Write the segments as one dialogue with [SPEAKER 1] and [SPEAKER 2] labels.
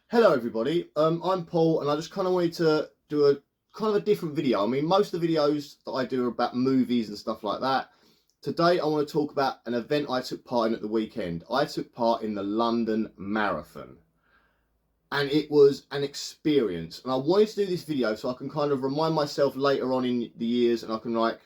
[SPEAKER 1] Hello everybody, I'm Paul and I just kind of wanted to do a kind of a different video. I mean, most of the videos that I do are about movies and stuff like that. Today I want to talk about an event I took part in at the weekend. I took part in the London Marathon and it was an experience, and I wanted to do this video so I can kind of remind myself later on in the years, and I can like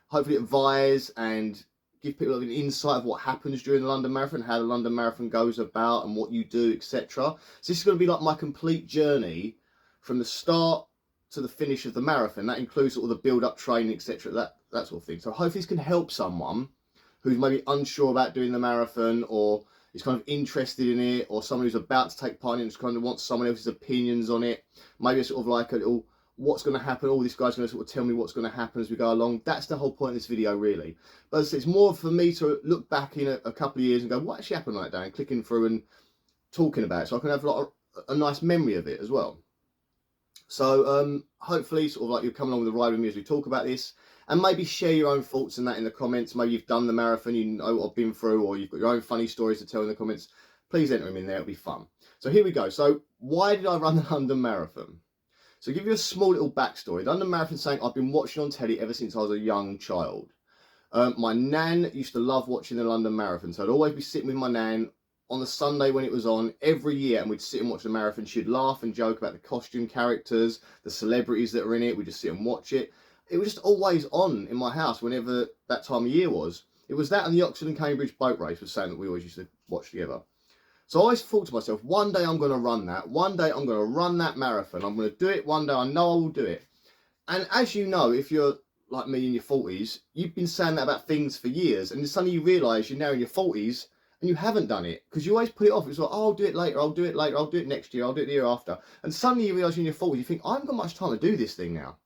[SPEAKER 1] hopefully advise and give people an insight of what happens during the London Marathon, how the London Marathon goes about and what you do, etc. So this is going to be like my complete journey from the start to the finish of the marathon. That includes all the build-up training, etc. That sort of thing. So hopefully this can help someone who's maybe unsure about doing the marathon, or is kind of interested in it, or someone who's about to take part in it and just kind of wants someone else's opinions on it. Maybe it's sort of like a little, what's going to happen, all this guy's going to sort of tell me what's going to happen as we go along. That's the whole point of this video, really. But it's more for me to look back in a couple of years and go, what actually happened like that, and clicking through and talking about it, so I can have a nice memory of it as well. So hopefully sort of like you'll come along with the ride with me as we talk about this, and maybe share your own thoughts in that in the comments. Maybe you've done the marathon, you know what I've been through, or you've got your own funny stories to tell in the comments. Please enter them in there, it'll be fun. So here we go. So why did I run the London Marathon? So to give you a small little backstory, the London Marathon is something I've been watching on telly ever since I was a young child. My nan used to love watching the London Marathon, so I'd always be sitting with my nan on the Sunday when it was on every year, and we'd sit and watch the marathon. She'd laugh and joke about the costume characters, the celebrities that were in it. We'd just sit and watch it. It was just always on in my house whenever that time of year was. It was that and the Oxford and Cambridge boat race was something that we always used to watch together. So I always thought to myself, one day I'm going to run that. One day I'm going to run that marathon. I'm going to do it one day. I know I will do it. And as you know, if you're like me in your 40s, you've been saying that about things for years, and then suddenly you realise you're now in your 40s and you haven't done it, because you always put it off. It's like, oh, I'll do it later, I'll do it later, I'll do it next year, I'll do it the year after. And suddenly you realise you're in your 40s, you think, I haven't got much time to do this thing now.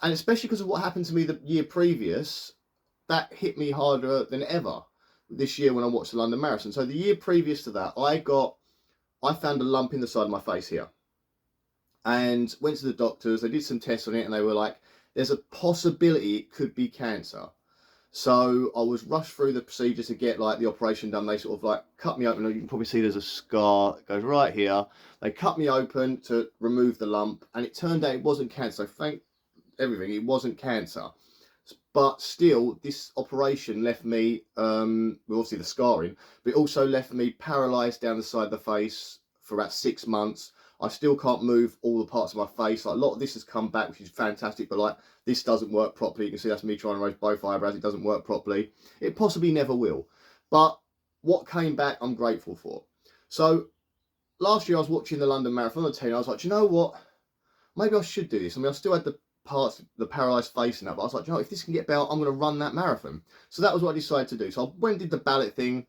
[SPEAKER 1] And especially because of what happened to me the year previous, that hit me harder than ever this year when I watched the London Marathon. So the year previous to that, I found a lump in the side of my face here. And went to the doctors, they did some tests on it, and they were like, there's a possibility it could be cancer. So I was rushed through the procedure to get like the operation done. They sort of like cut me open. You can probably see there's a scar that goes right here. They cut me open to remove the lump, and it turned out it wasn't cancer. So thank everything, it wasn't cancer. But still, this operation left me, well, obviously the scarring, but it also left me paralysed down the side of the face for about 6 months. I still can't move all the parts of my face. Like, a lot of this has come back, which is fantastic, but like this doesn't work properly. You can see that's me trying to raise both eyebrows. It doesn't work properly. It possibly never will. But what came back, I'm grateful for. So last year I was watching the London Marathon on the telly. I was like, do you know what? Maybe I should do this. I mean, I still had the parts, the paralysed face and that, but I was like, you know, if this can get better, I'm going to run that marathon. So that was what I decided to do. So I went and did the ballot thing.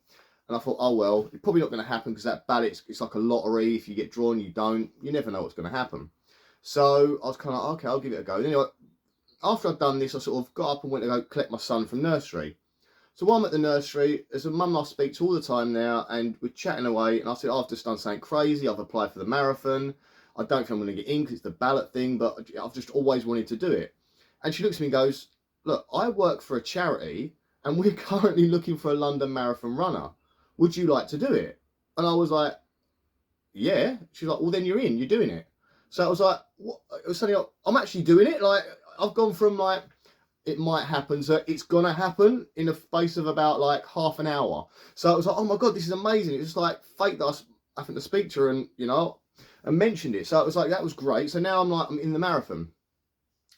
[SPEAKER 1] And I thought, oh, well, it's probably not going to happen, because that ballot, it's like a lottery. If you get drawn, you don't. You never know what's going to happen. So I was kind of like, okay, I'll give it a go. Then, anyway, after I'd done this, I sort of got up and went to go collect my son from nursery. So while I'm at the nursery, there's a mum I speak to all the time now, and we're chatting away. And I said, oh, I've just done something crazy. I've applied for the marathon. I don't think I'm going to get in because it's the ballot thing, but I've just always wanted to do it. And she looks at me and goes, look, I work for a charity, and we're currently looking for a London Marathon runner. Would you like to do it? And I was like, yeah. She's like, well, then you're in, you're doing it. So I was like, what? It was suddenly like, I'm actually doing it. Like, I've gone from like, it might happen to it's gonna happen in the space of about like half an hour. So I was like, oh my God, this is amazing. It was just like fate that I happened to speak to her and, you know, and mentioned it. So it was like, that was great. So now I'm in the marathon.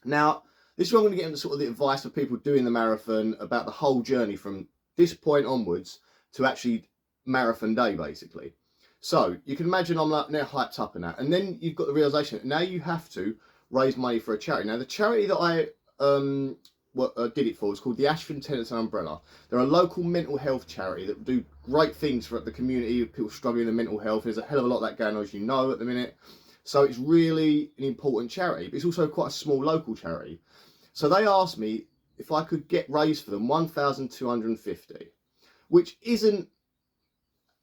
[SPEAKER 1] Now, this is where I'm going to get into sort of the advice for people doing the marathon about the whole journey from this point onwards to actually marathon day, basically. So you can imagine I'm like now hyped up in that, and then you've got the realization that now you have to raise money for a charity. Now the charity that I did it for is called the Ashford and Tenterden umbrella. They're a local mental health charity that do great things for the community, people struggling with mental health. There's a hell of a lot of that going on, as you know, at the minute. So it's really an important charity, but it's also quite a small local charity. So they asked me if I could get raised for them 1,250. Which isn't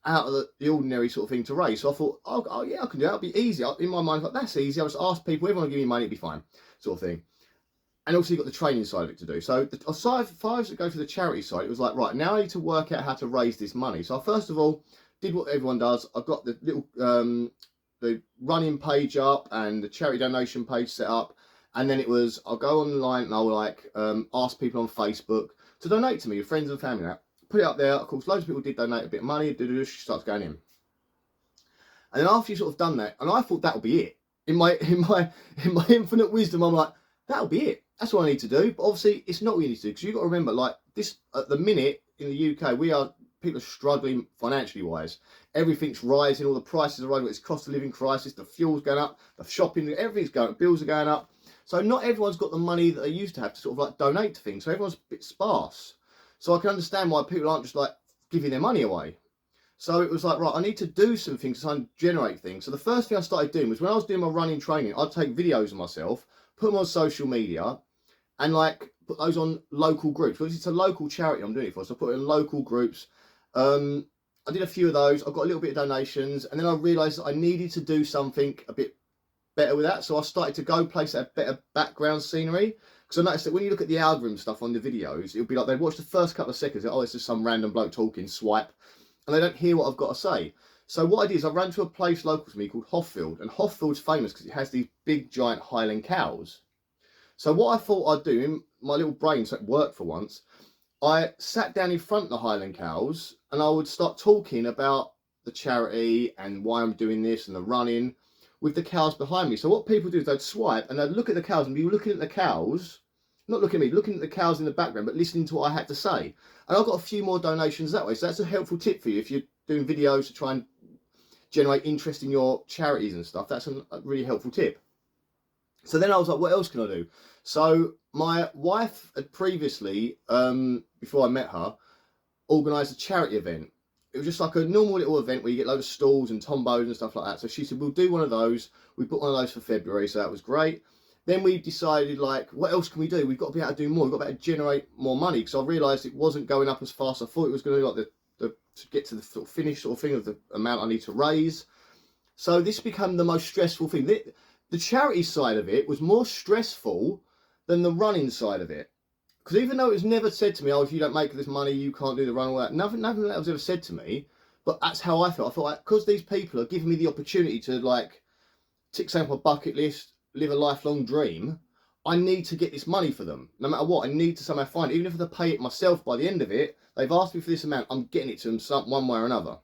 [SPEAKER 1] out of the ordinary sort of thing to raise. So I thought, oh yeah, I can do that. It'll be easy. In my mind, I thought, that's easy. I'll just ask people, everyone will give me money, it'll be fine, sort of thing. And also you've got the training side of it to do. So aside, if I was to go for the charity side, it was like, right, now I need to work out how to raise this money. So I first of all did what everyone does. I got the little the running page up and the charity donation page set up. And then it was, I'll go online and I'll like ask people on Facebook to donate to me, your friends and family. Put it up there. Of course, loads of people did donate a bit of money. She starts going in. And then after you sort of done that, and I thought that would be it. In my infinite wisdom, I'm like, that'll be it. That's what I need to do. But obviously, it's not what you need to do, because you've got to remember, like this at the minute in the UK, people are struggling financially wise. Everything's rising, all the prices are rising. It's cost of living crisis. The fuel's going up, the shopping, everything's going up, bills are going up. So not everyone's got the money that they used to have to sort of like donate to things. So everyone's a bit sparse. So I can understand why people aren't just like giving their money away. So it was like, right, I need to do some things to try and generate things. So the first thing I started doing was when I was doing my running training, I'd take videos of myself, put them on social media, and like put those on local groups. Because it's a local charity I'm doing it for, so I put it in local groups. I did a few of those. I got a little bit of donations, and then I realised that I needed to do something a bit better with that. So I started to go place a better background scenery. Because I noticed that when you look at the algorithm stuff on the videos, it'll be like they watch the first couple of seconds, oh, it's just some random bloke talking, swipe, and they don't hear what I've got to say. So what I did is I ran to a place local to me called Hofffield, and Hoffield's famous because it has these big giant Highland cows. So what I thought I'd do, in my little brain, so it worked for once, I sat down in front of the Highland cows and I would start talking about the charity and why I'm doing this and the running with the cows behind me. So what people do is they'd swipe and they'd look at the cows and be looking at the cows, not looking at me, looking at the cows in the background, but listening to what I had to say. And I got a few more donations that way. So that's a helpful tip for you if you're doing videos to try and generate interest in your charities and stuff. That's a really helpful tip. So then I was like, what else can I do? So my wife had previously, before I met her, organised a charity event. It was just like a normal little event where you get loads of stalls and tombos and stuff like that. So she said, we'll do one of those. We put one of those for February, so that was great. Then we decided, like, what else can we do? We've got to be able to do more. We've got to be able to generate more money, because I realised it wasn't going up as fast as I thought it was going to, like to get to the sort of finish sort of thing of the amount I need to raise. So this became the most stressful thing. The charity side of it was more stressful than the running side of it. Because even though it was never said to me, oh, if you don't make this money, you can't do the run, all that. Nothing that was ever said to me. But that's how I felt. I felt like, because these people are giving me the opportunity to, like, tick something off my bucket list, live a lifelong dream, I need to get this money for them. No matter what, I need to somehow find it. Even if I have to pay it myself by the end of it, they've asked me for this amount, I'm getting it to them one way or another.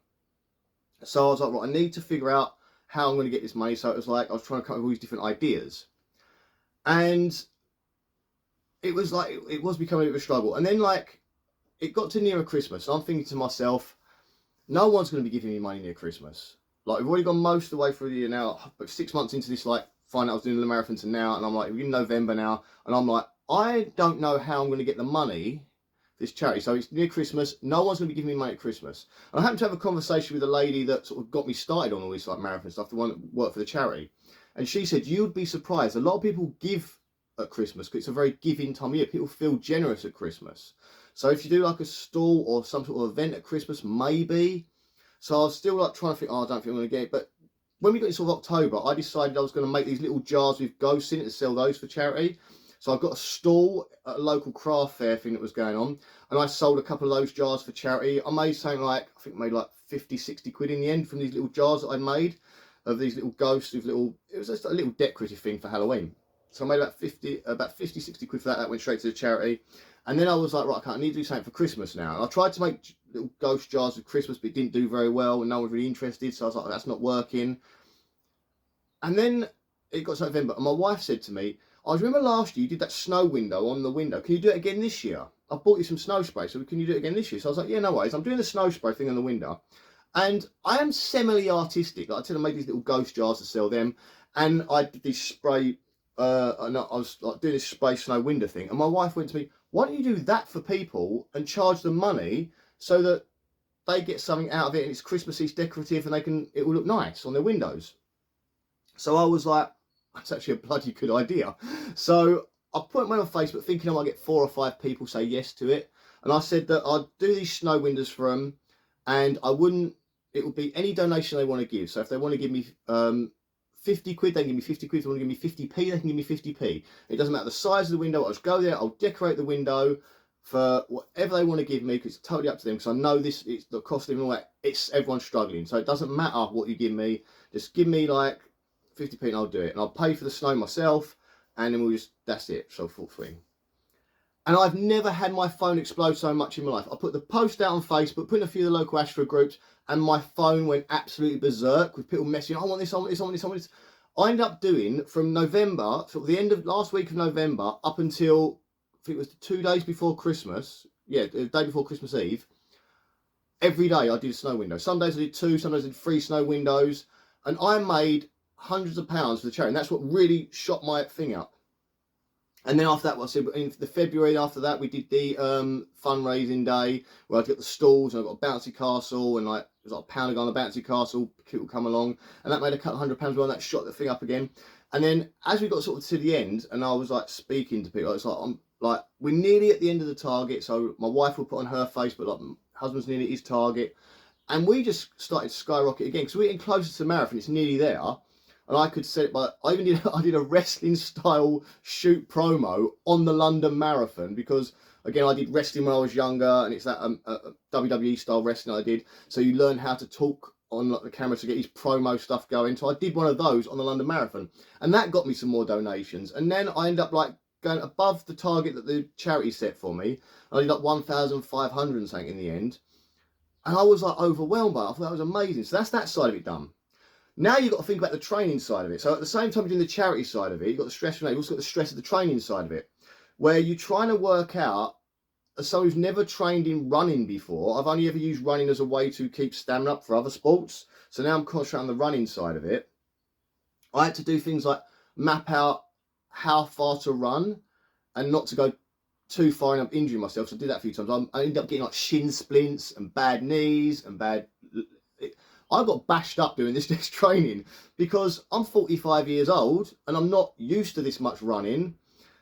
[SPEAKER 1] So I was like, right, I need to figure out how I'm going to get this money. So it was like, I was trying to come up with all these different ideas. And it was like, it was becoming a bit of a struggle. And then, like, it got to nearer Christmas. So I'm thinking to myself, no one's going to be giving me money near Christmas. Like, we've already gone most of the way through the year now, but 6 months into this, like, find out I was doing the marathon to now, and I'm like, we're in November now, and I'm like, I don't know how I'm going to get the money for this charity. So it's near Christmas, no one's going to be giving me money at Christmas. And I happened to have a conversation with a lady that sort of got me started on all this, like, marathon stuff, the one that worked for the charity. And she said, you'd be surprised, a lot of people give at Christmas because it's a very giving time of year. People feel generous at Christmas. So if you do like a stall or some sort of event at Christmas, maybe. So I was still like trying to think, oh, I don't think I'm going to get it. But when we got into sort of October, I decided I was going to make these little jars with ghosts in it to sell those for charity. So I got a stall at a local craft fair thing that was going on, and I sold a couple of those jars for charity. I made something like, I think I made like 50, 60 quid in the end from these little jars that I made of these little ghosts with little, it was just a little decorative thing for Halloween. So I made about 50, 60 quid for that. That went straight to the charity. And then I was like, right, okay, I need to do something for Christmas now. And I tried to make little ghost jars of Christmas, but it didn't do very well, and no one was really interested. So I was like, that's not working. And then it got to November, and my wife said to me, I remember last year you did that snow window on the window. Can you do it again this year? I bought you some snow spray, so can you do it again this year? So I was like, yeah, no worries. I'm doing the snow spray thing on the window. And I am semi-artistic. Like I tell them, I made these little ghost jars to sell them. And I did this spray, and I was like doing this spray snow window thing. And my wife went to me, why don't you do that for people and charge them money so that they get something out of it and it's Christmassy, it's decorative, and it will look nice on their windows. So I was like, that's actually a bloody good idea. So I put it on Facebook thinking I might get 4 or 5 people say yes to it. And I said that I'd do these snow windows for them, and it would be any donation they want to give. So if they want to give me 50 quid, they can give me 50 quid. If they want to give me 50p, they can give me 50p. It doesn't matter the size of the window. I'll just go there, I'll decorate the window for whatever they want to give me, because it's totally up to them, because I know it's the cost of living, all that, everyone's struggling. So it doesn't matter what you give me. Just give me like 50p and I'll do it. And I'll pay for the snow myself, and then that's it. So full thing. And I've never had my phone explode so much in my life. I put the post out on Facebook, put in a few of the local Ashford groups, and my phone went absolutely berserk with people messaging, I want this, I want this, I want this, I want this. I ended up doing from November, sort of the end of last week of November, up until, I think it was 2 days before Christmas. Yeah, the day before Christmas Eve. Every day I did a snow window. Some days I did 2, some days I did 3 snow windows. And I made hundreds of pounds for the charity. And that's what really shot my thing up. And then after that, well, I said in the February after that, we did the fundraising day where I got the stalls and I got a bouncy castle, and like it was like £1 on a bouncy castle. People come along, and that made a couple £100 well, and that shot the thing up again. And then as we got sort of to the end, and I was like speaking to people, it's like we're nearly at the end of the target. So my wife will put on her Facebook like my husband's nearly at his target, and we just started to skyrocket again because we're getting closer to the marathon. It's nearly there. And I could set it by, I did a wrestling style shoot promo on the London Marathon, because again, I did wrestling when I was younger, and it's that WWE style wrestling I did. So you learn how to talk on like, the camera to get his promo stuff going. So I did one of those on the London Marathon, and that got me some more donations. And then I ended up like going above the target that the charity set for me. I did like 1,500 and something in the end. And I was like overwhelmed by it. I thought that was amazing. So that's that side of it done. Now you've got to think about the training side of it. So at the same time you're doing the charity side of it, you've got the stress from that, you've also got the stress of the training side of it, where you're trying to work out, as someone who's never trained in running before, I've only ever used running as a way to keep stamina up for other sports. So now I'm concentrating on the running side of it. I had to do things like map out how far to run and not to go too far and I'm injuring myself. So I did that a few times. I ended up getting like shin splints and bad knees and I got bashed up doing this next training because I'm 45 years old and I'm not used to this much running.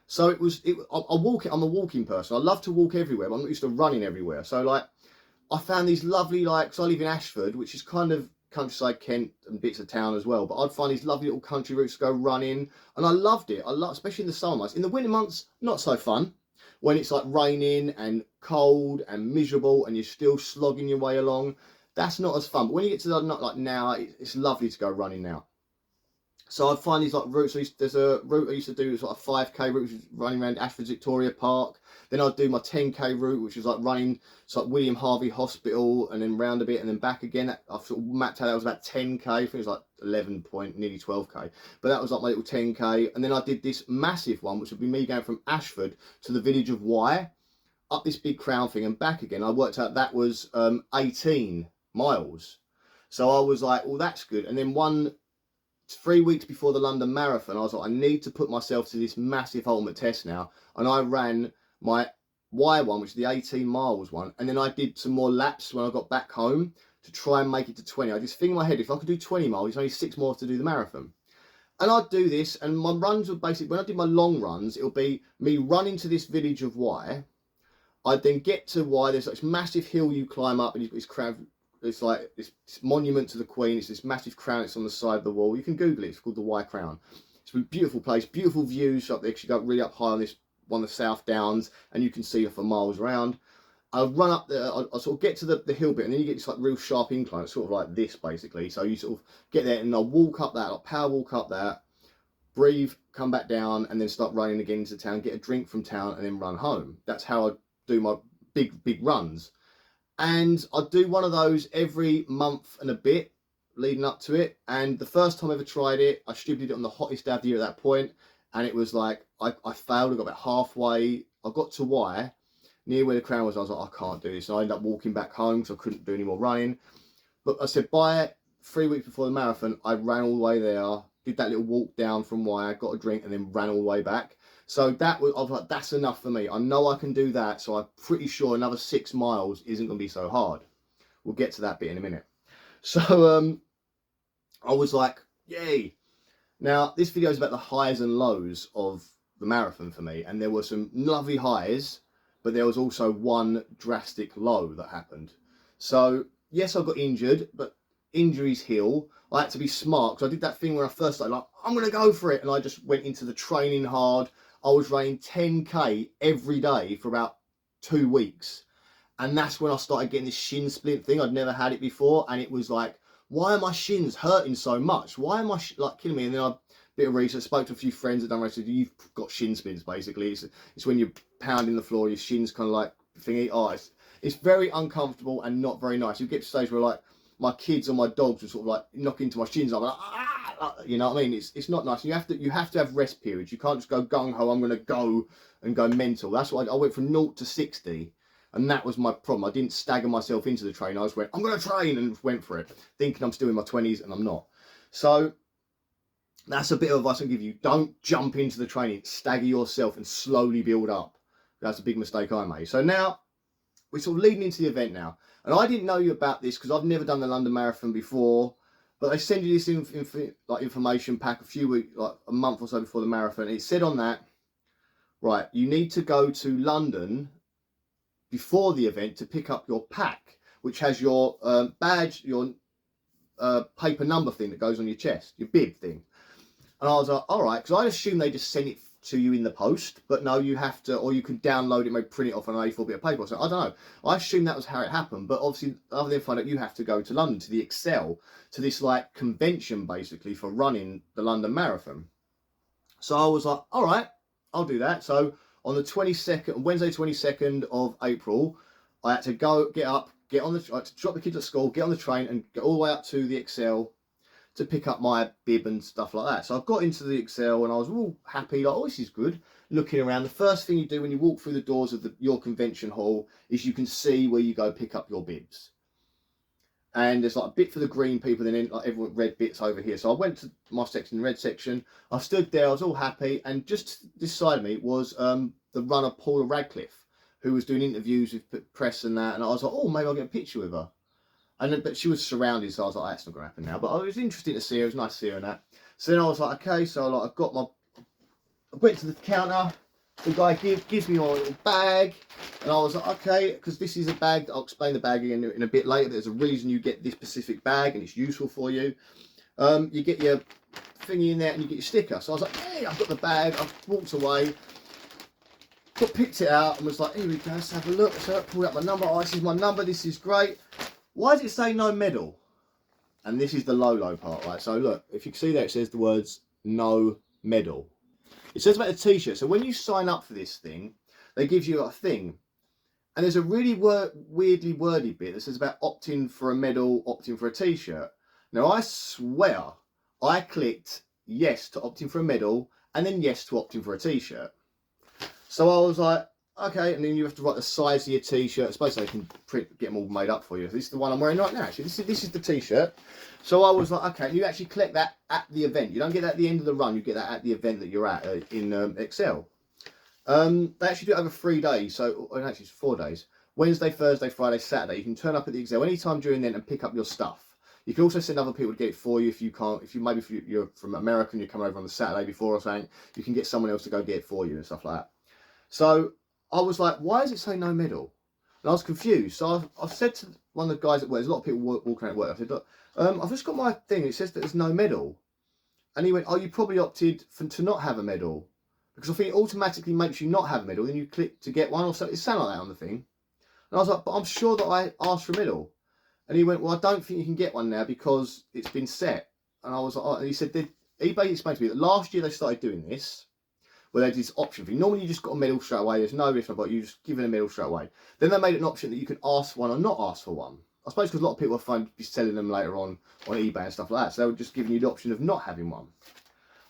[SPEAKER 1] So I'm a walking person. I love to walk everywhere, but I'm not used to running everywhere. So like, I found these lovely, like, so I live in Ashford, which is kind of countryside Kent and bits of town as well. But I'd find these lovely little country routes to go running. And I loved it. Especially in the summer months. In the winter months, not so fun. When it's like raining and cold and miserable and you're still slogging your way along. That's not as fun. But when you get to like now, it's lovely to go running now. So I'd find these like routes. There's a route I used to do, it's like a 5k route, which is running around Ashford's Victoria Park. Then I'd do my 10k route, which is like running, it's like William Harvey Hospital and then round a bit and then back again. I've sort of mapped out that was about 10k. I think it was like 11 point, nearly 12k. But that was like my little 10k. And then I did this massive one, which would be me going from Ashford to the village of Wye, up this big crown thing and back again. I worked out that was 18 miles. So I was like, well, that's good. And then 3 weeks before the London Marathon, I was like, I need to put myself to this massive ultimate test now. And I ran my Y one, which is the 18 miles one. And then I did some more laps when I got back home to try and make it to 20. I just think in my head, if I could do 20 miles, it's only 6 more to do the marathon. And I'd do this, and my runs would basically, when I did my long runs, it'll be me running to this village of Y. I'd then get to Y, there's this massive hill you climb up, and you've got this crown. It's like this monument to the Queen. It's this massive crown. It's on the side of the wall. You can Google it. It's called the Wye Crown. It's a beautiful place. Beautiful views up there. You go really up high on this one of the South Downs, and you can see for miles around. I'll run up there. I'll sort of get to the hill bit, and then you get this like real sharp incline. It's sort of like this basically. So you sort of get there, and I'll walk up that. I'll power walk up that, breathe, come back down, and then start running again into town. Get a drink from town, and then run home. That's how I do my big runs. And I'd do one of those every month and a bit leading up to it. And the first time I ever tried it, I stupidly did it on the hottest day of the year at that point. And it was like, I failed. I got about halfway. I got to Y, near where the crown was. I was like, I can't do this. And I ended up walking back home because I couldn't do any more running. But I said, by 3 weeks before the marathon, I ran all the way there, did that little walk down from Y, got a drink, and then ran all the way back. So I was like, that's enough for me. I know I can do that. So I'm pretty sure another 6 miles isn't going to be so hard. We'll get to that bit in a minute. So I was like, yay. Now, this video is about the highs and lows of the marathon for me. And there were some lovely highs, but there was also one drastic low that happened. So, yes, I got injured, but injuries heal. I had to be smart because I did that thing where I first started like, I'm going to go for it. And I just went into the training hard. I was running 10k every day for about 2 weeks. And that's when I started getting this shin splint thing. I'd never had it before. And it was like why are my shins hurting so much? Why am I like killing me? And then I bit of research, spoke to a few friends that done research. You've got shin splints basically. It's when you're pounding the floor, your shins kind of like thingy. Oh, it's very uncomfortable and not very nice. You get to a stage where like my kids or my dogs will sort of like knock into my shins. I'm like, ah, you know what I mean? It's not nice. You have to have rest periods. You can't just go gung ho. I'm going to go and go mental. That's why I went from 0 to 60. And that was my problem. I didn't stagger myself into the train. I just went, I'm going to train, and went for it, thinking I'm still in my 20s, and I'm not. So that's a bit of advice I give you. Don't jump into the training. Stagger yourself and slowly build up. That's a big mistake I made. So now we're sort of leading into the event now. And I didn't know you about this because I've never done the London Marathon before. But they send you this information pack a few weeks, like a month or so before the marathon. It said on that, right, you need to go to London before the event to pick up your pack, which has your badge, your paper number thing that goes on your chest, your bib thing. And I was like, all right, because I assumed they just sent it to you in the post, but no, you have to, or you can download it, maybe print it off on an A4 bit of paper. So I don't know. I assumed that was how it happened, but obviously, other than find out, you have to go to London, to the Excel, to this like convention basically for running the London Marathon. So I was like, all right, I'll do that. So on the 22nd, Wednesday 22nd of April, I had to get up, I had to drop the kids at school, get on the train, and go all the way up to the Excel to pick up my bib and stuff like that. So I got into the Excel and I was all happy, like, oh, this is good. Looking around, the first thing you do when you walk through the doors of your convention hall is you can see where you go pick up your bibs. And there's like a bit for the green people, then like everyone red bits over here. So I went to my section, red section. I stood there, I was all happy, and just this side of me was the runner Paula Radcliffe, who was doing interviews with press and that. And I was like, oh, maybe I'll get a picture with her. But she was surrounded, so I was like, that's not going to happen now. But it was interesting to see her. It was nice to see her and that. So then I was like, okay, so like I went to the counter. The guy gives me my little bag, and I was like, okay, because this is a bag. I'll explain the bag again in a bit later. There's a reason you get this specific bag, and it's useful for you. You get your thingy in there, and you get your sticker. So I was like, hey, I've got the bag. I walked away, picked it out, and was like, here we go. Let's have a look. So I pulled out my number. Oh, this is my number. This is great. Why does it say no medal? And this is the low part, right? So look, if you can see there, it says the words no medal. It says about the t-shirt. So when you sign up for this thing, they give you a thing. And there's a really weirdly wordy bit that says about opting for a medal, opting for a t-shirt. Now, I swear I clicked yes to opting for a medal and then yes to opting for a t-shirt. So I was like, okay, and then you have to write the size of your t-shirt. I suppose they can get them all made up for you. This is the one I'm wearing right now, actually. This is the t-shirt. So I was like, okay, and you actually collect that at the event. You don't get that at the end of the run. You get that at the event that you're at in Excel. They actually do it over 3 days. So actually, it's 4 days. Wednesday, Thursday, Friday, Saturday. You can turn up at the Excel anytime during then and pick up your stuff. You can also send other people to get it for you if you can't. If you're from America and you come over on the Saturday before or something, you can get someone else to go get it for you and stuff like that. So I was like, why does it say no medal? And I was confused. So I said to one of the guys at work, there's a lot of people walking around at work. I said, look, I've just got my thing. It says that there's no medal. And he went, oh, you probably opted to not have a medal. Because I think it automatically makes you not have a medal. Then you click to get one or something. It sounded like that on the thing. And I was like, but I'm sure that I asked for a medal. And he went, well, I don't think you can get one now because it's been set. And I was like, oh. And he said, eBay explained to me that last year they started doing this, where they did this option thing. Normally you just got a medal straight away. There's no if about you just given a medal straight away. Then they made an option that you can ask for one or not ask for one. I suppose because a lot of people will be selling them later on eBay and stuff like that. So they were just giving you the option of not having one.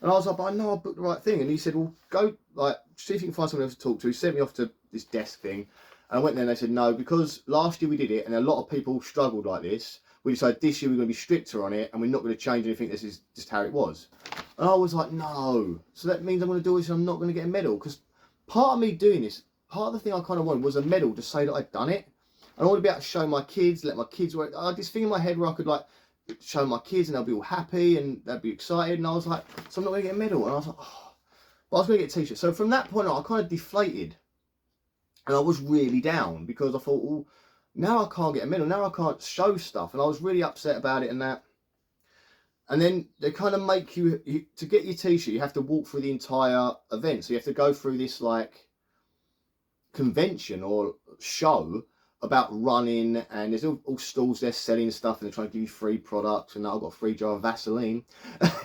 [SPEAKER 1] And I was like, but I know I booked the right thing. And he said, well, go, like, see if you can find someone else to talk to. He sent me off to this desk thing. And I went there and they said, no, because last year we did it and a lot of people struggled like this. We decided this year we're going to be stricter on it and we're not going to change anything. This is just how it was. And I was like, no. So that means I'm going to do this and I'm not going to get a medal. Because part of me doing this, part of the thing I kind of wanted was a medal to say that I'd done it. And I want to be able to show my kids, let my kids wear it. I had this thing in my head where I could like show my kids and they'll be all happy and they'll be excited. And I was like, so I'm not going to get a medal. And I was like, oh. But I was going to get a t-shirt. So from that point on, I kind of deflated. And I was really down because I thought, well, now I can't get a medal. Now I can't show stuff. And I was really upset about it and that. And then they kind of make you to get your t-shirt, you have to walk through the entire event. So you have to go through this like convention or show about running, and there's all stalls there selling stuff, and they're trying to give you free products, and I've got a free jar of Vaseline,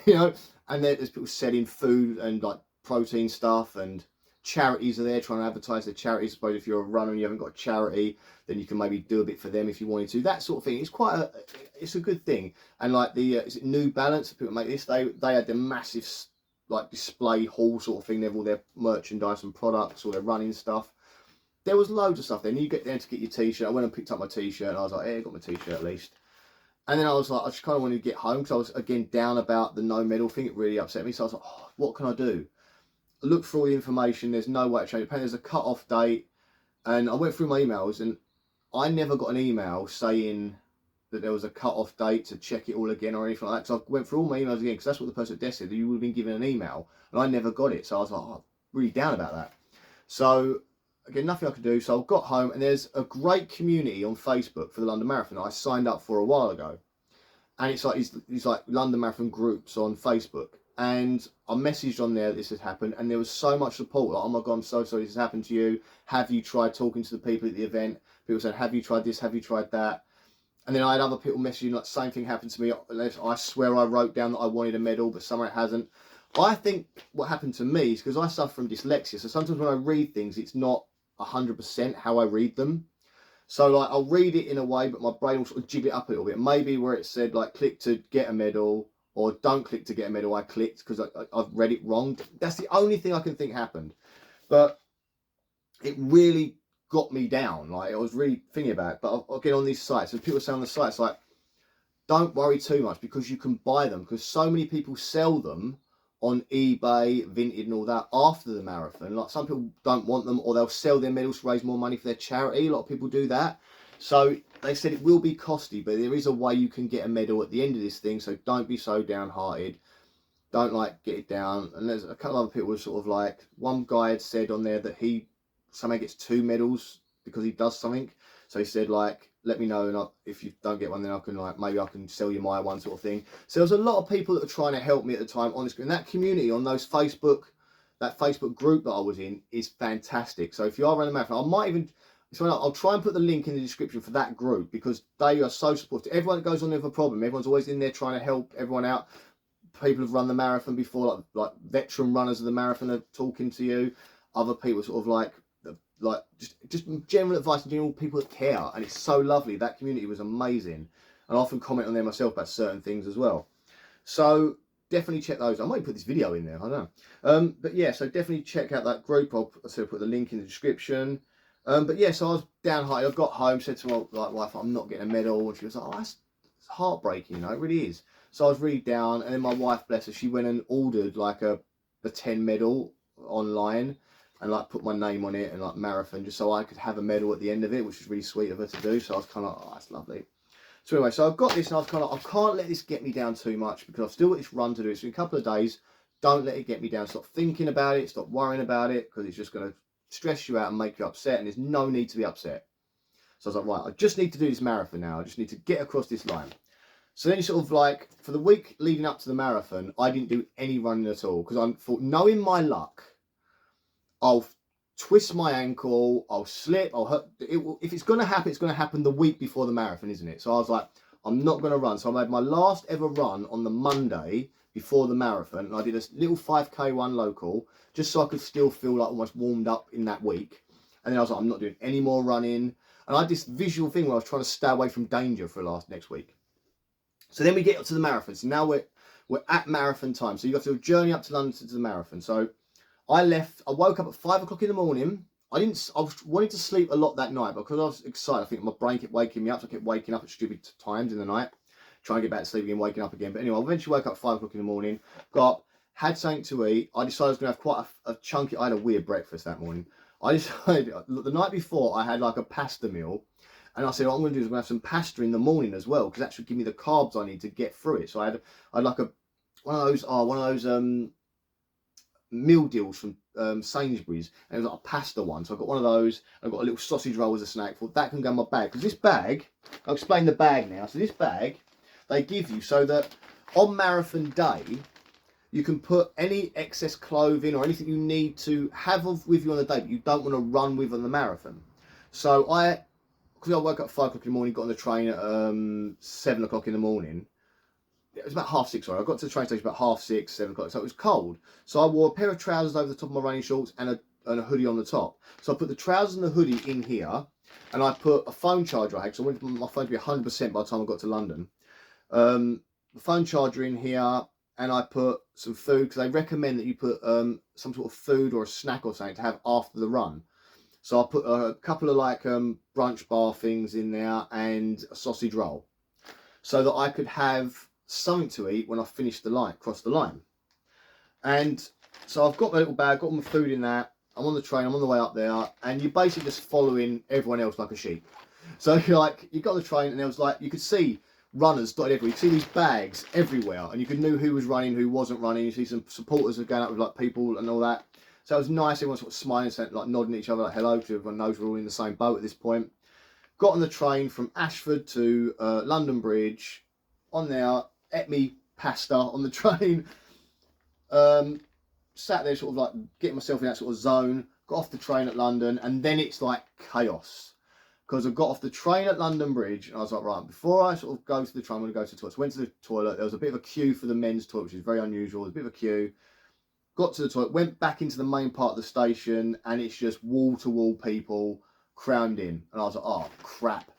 [SPEAKER 1] you know, and there's people selling food and like protein stuff, and charities are there trying to advertise their charities. I suppose if you're a runner and you haven't got a charity, then you can maybe do a bit for them if you wanted to, that sort of thing. It's a good thing. And like the is it New Balance, people make this, they had the massive like display hall sort of thing. They have all their merchandise and products, all their running stuff. There was loads of stuff there, and you get there to get your t-shirt. I went and picked up my t-shirt, and I was like, hey, I got my t-shirt at least. And then I was like, I just kind of wanted to get home, because I was again down about the no medal thing. It really upset me. So I was like, oh, what can I do? I looked for all the information. There's no way to change it. Apparently there's a cut-off date, and I went through my emails, and I never got an email saying that there was a cut-off date to check it all again or anything like that. So I went through all my emails again, because that's what the person at desk said, that you would have been given an email, and I never got it. So I was like, oh, really down about that. So again, nothing I could do. So I got home, and there's a great community on Facebook for the London Marathon that I signed up for a while ago. And it's like these like London Marathon groups on Facebook. And I messaged on there that this had happened, and there was so much support. Like, oh my God, I'm so sorry this has happened to you. Have you tried talking to the people at the event? People said, have you tried this? Have you tried that? And then I had other people messaging, like, same thing happened to me. I swear I wrote down that I wanted a medal, but somehow it hasn't. I think what happened to me is because I suffer from dyslexia. So sometimes when I read things, it's not 100% how I read them. So like I'll read it in a way, but my brain will sort of jig it up a little bit. Maybe where it said like click to get a medal or don't click to get a medal, I clicked because I've read it wrong. That's the only thing I can think happened. But it really got me down. Like I was really thinking about it. But I'll get on these sites, and people say on the sites like, don't worry too much, because you can buy them, because so many people sell them on eBay, Vinted and all that after the marathon. Like some people don't want them, or they'll sell their medals to raise more money for their charity. A lot of people do that. So they said it will be costly, but there is a way you can get a medal at the end of this thing. So don't be so downhearted. Don't like get it down. And there's a couple of other people who sort of like, one guy had said on there that he somehow gets 2 medals because he does something. So he said like, let me know, and if you don't get one, then I can like, maybe I can sell you my one, sort of thing. So there's a lot of people that are trying to help me at the time on this, and that community on those Facebook, that Facebook group that I was in is fantastic. So if you are running a marathon, I might even, I'll try and put the link in the description for that group, because they are so supportive. Everyone that goes on there with a problem, everyone's always in there trying to help everyone out. People have run the marathon before, like veteran runners of the marathon are talking to you. Other people sort of like just general advice and general people that care, and it's so lovely. That community was amazing, and I often comment on there myself about certain things as well. So definitely check those. I might put this video in there, I don't know. But yeah, so definitely check out that group. I'll put the link in the description. But yeah, so I was downhearted. I got home, said to my wife, I'm not getting a medal, and she was like, oh, that's heartbreaking, you know, it really is. So I was really down, and then my wife, bless her, she went and ordered like a 10 medal online, and like put my name on it, and like marathon, just so I could have a medal at the end of it, which was really sweet of her to do. So I was kind of like, oh, that's lovely. So anyway, so I've got this, and I was kind of, I can't let this get me down too much, because I've still got this run to do. So in a couple of days, don't let it get me down. Stop thinking about it, stop worrying about it, because it's just going to stress you out and make you upset, and there's no need to be upset. So I was like, right, I just need to do this marathon now. I just need to get across this line. So then you sort of like, for the week leading up to the marathon, I didn't do any running at all, because I thought, knowing my luck, I'll twist my ankle, I'll slip, I'll hurt. If it's going to happen, it's going to happen the week before the marathon, isn't it? So I was like, I'm not going to run. So I made my last ever run on the Monday before the marathon, and I did a little 5K one local, just so I could still feel like almost warmed up in that week. And then I was like, I'm not doing any more running. And I had this visual thing where I was trying to stay away from danger for the next week. So then we get up to the marathon. So now we're at marathon time. So you got to journey up to London to the marathon. So I woke up at 5 o'clock in the morning. I wanted to sleep a lot that night, because I was excited. I think my brain kept waking me up. So I kept waking up at stupid times in the night, trying to get back to sleep again, waking up again. But anyway, I eventually woke up at 5 o'clock in the morning, had something to eat. I decided I was going to have quite a chunky, I had a weird breakfast that morning. I decided, the night before, I had like a pasta meal. And I said, what I'm going to do is I'm going to have some pasta in the morning as well, because that should give me the carbs I need to get through it. So I had like one of those meal deals from Sainsbury's, and it was like a pasta one. So I got one of those. I got a little sausage roll as a snack. Thought that can go in my bag, because this bag, I'll explain the bag now. So this bag they give you so that on marathon day you can put any excess clothing or anything you need to have with you on the day, but you don't want to run with on the marathon. So because I woke up at 5 o'clock in the morning, got on the train at 7 o'clock in the morning. It was about 6:30, sorry. I got to the train station about 6:30, 7 o'clock, so it was cold. So I wore a pair of trousers over the top of my running shorts and a hoodie on the top. So I put the trousers and the hoodie in here, and I put a phone charger I had, so I wanted my phone to be 100% by the time I got to London. The phone charger in here, and I put some food, because they recommend that you put some sort of food or a snack or something to have after the run. So I put a couple of like brunch bar things in there and a sausage roll, so that I could have something to eat when I finished the line, cross the line. And so I've got my little bag, got all my food in that. I'm on the train, I'm on the way up there, and you're basically just following everyone else like a sheep. So you're like, you got on the train, and there was like, you could see runners dotted everywhere. You could see these bags everywhere, and you could know who was running, who wasn't running. You see some supporters were going up with like people and all that. So it was nice, everyone sort of smiling, like nodding at each other like hello, because everyone knows we're all in the same boat at this point. Got on the train from Ashford to London Bridge, on there, ate me pasta on the train, sat there sort of like getting myself in that sort of zone, got off the train at London, and then it's like chaos. Because I got off the train at London Bridge, and I was like, right, before I sort of go to the train, I'm going to go to the toilet. So I went to the toilet, there was a bit of a queue for the men's toilet, which is very unusual, there's a bit of a queue. Got to the toilet, went back into the main part of the station, and it's just wall-to-wall people crammed in. And I was like, oh, crap.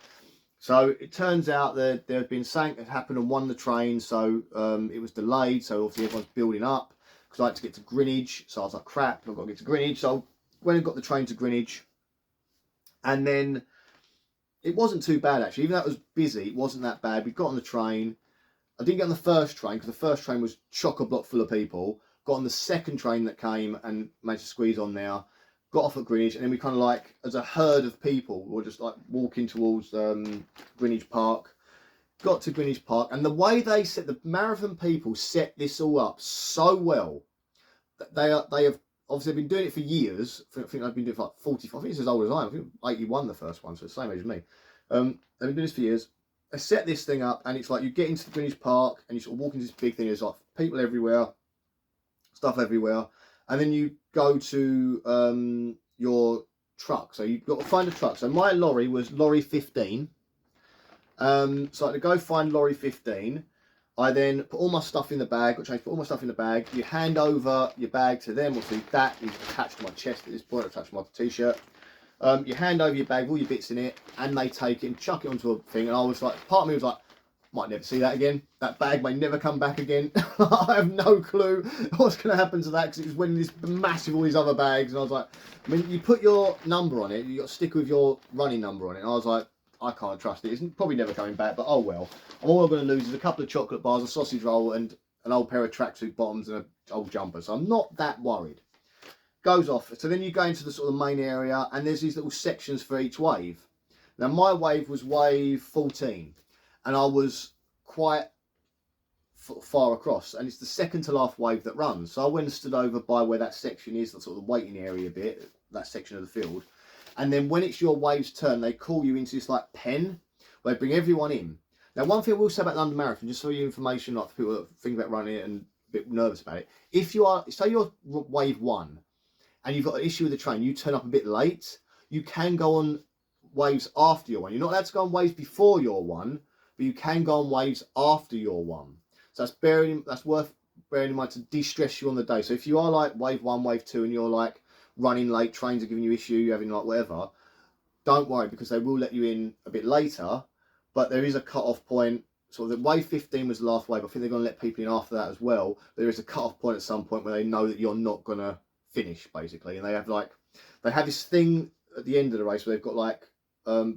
[SPEAKER 1] So it turns out that there had been something that happened on one of the trains, so it was delayed, so obviously everyone's building up, because I had to get to Greenwich, so I was like, crap, I've got to get to Greenwich. So I went and got the train to Greenwich, and then it wasn't too bad actually, even though it was busy, it wasn't that bad. We got on the train, I didn't get on the first train, because the first train was chock-a-block full of people. Got on the second train that came and managed to squeeze on there, got off at Greenwich, and then we kind of like, as a herd of people, were just like walking towards Greenwich Park. Got to Greenwich Park, and the way they set, the marathon people set this all up so well, that they have obviously been doing it for years. I think they've been doing it for like 45, I think it's as old as I am. I think 81 the first one, so it's the same age as me. They've been doing this for years. They set this thing up, and it's like you get into Greenwich Park, and you sort of walk into this big thing, there's like people everywhere, stuff everywhere, and then you go to your truck. So you've got to find a truck. So my lorry was lorry 15. So I had to go find lorry 15. I then put all my stuff in the bag, got changed, put all my stuff in the bag. You hand over your bag to them. Obviously that is attached to my chest at this point, attached to my t-shirt. You hand over your bag, all your bits in it, and they take it and chuck it onto a thing. And I was like, part of me was like, might never see that again. That bag may never come back again. I have no clue what's going to happen to that, because it was when this massive, all these other bags, and I was like, I mean, you put your number on it, you got to stick with your running number on it, and I was like, I can't trust it. It's probably never coming back, but oh well. All I'm going to lose is a couple of chocolate bars, a sausage roll, and an old pair of tracksuit bottoms and an old jumper, so I'm not that worried. Goes off. So then you go into the sort of main area, and there's these little sections for each wave. Now my wave was wave 14. And I was quite far across, and it's the second to last wave that runs. So I went and stood over by where that section is, the sort of waiting area bit, that section of the field. And then when it's your wave's turn, they call you into this like pen, where they bring everyone in. Now, one thing I will say about London Marathon, just for your information, like for people that think about running it and a bit nervous about it, if you are, say you're wave 1, and you've got an issue with the train, you turn up a bit late, you can go on waves after your one. You're not allowed to go on waves before your one, but you can go on waves after your one. So that's worth bearing in mind to de-stress you on the day. So if you are like wave 1, wave 2, and you're like running late, trains are giving you issue, you're having like whatever, don't worry, because they will let you in a bit later, but there is a cut-off point. So the wave 15 was the last wave. I think they're going to let people in after that as well. But there is a cut-off point at some point where they know that you're not going to finish, basically. And they have this thing at the end of the race where they've got like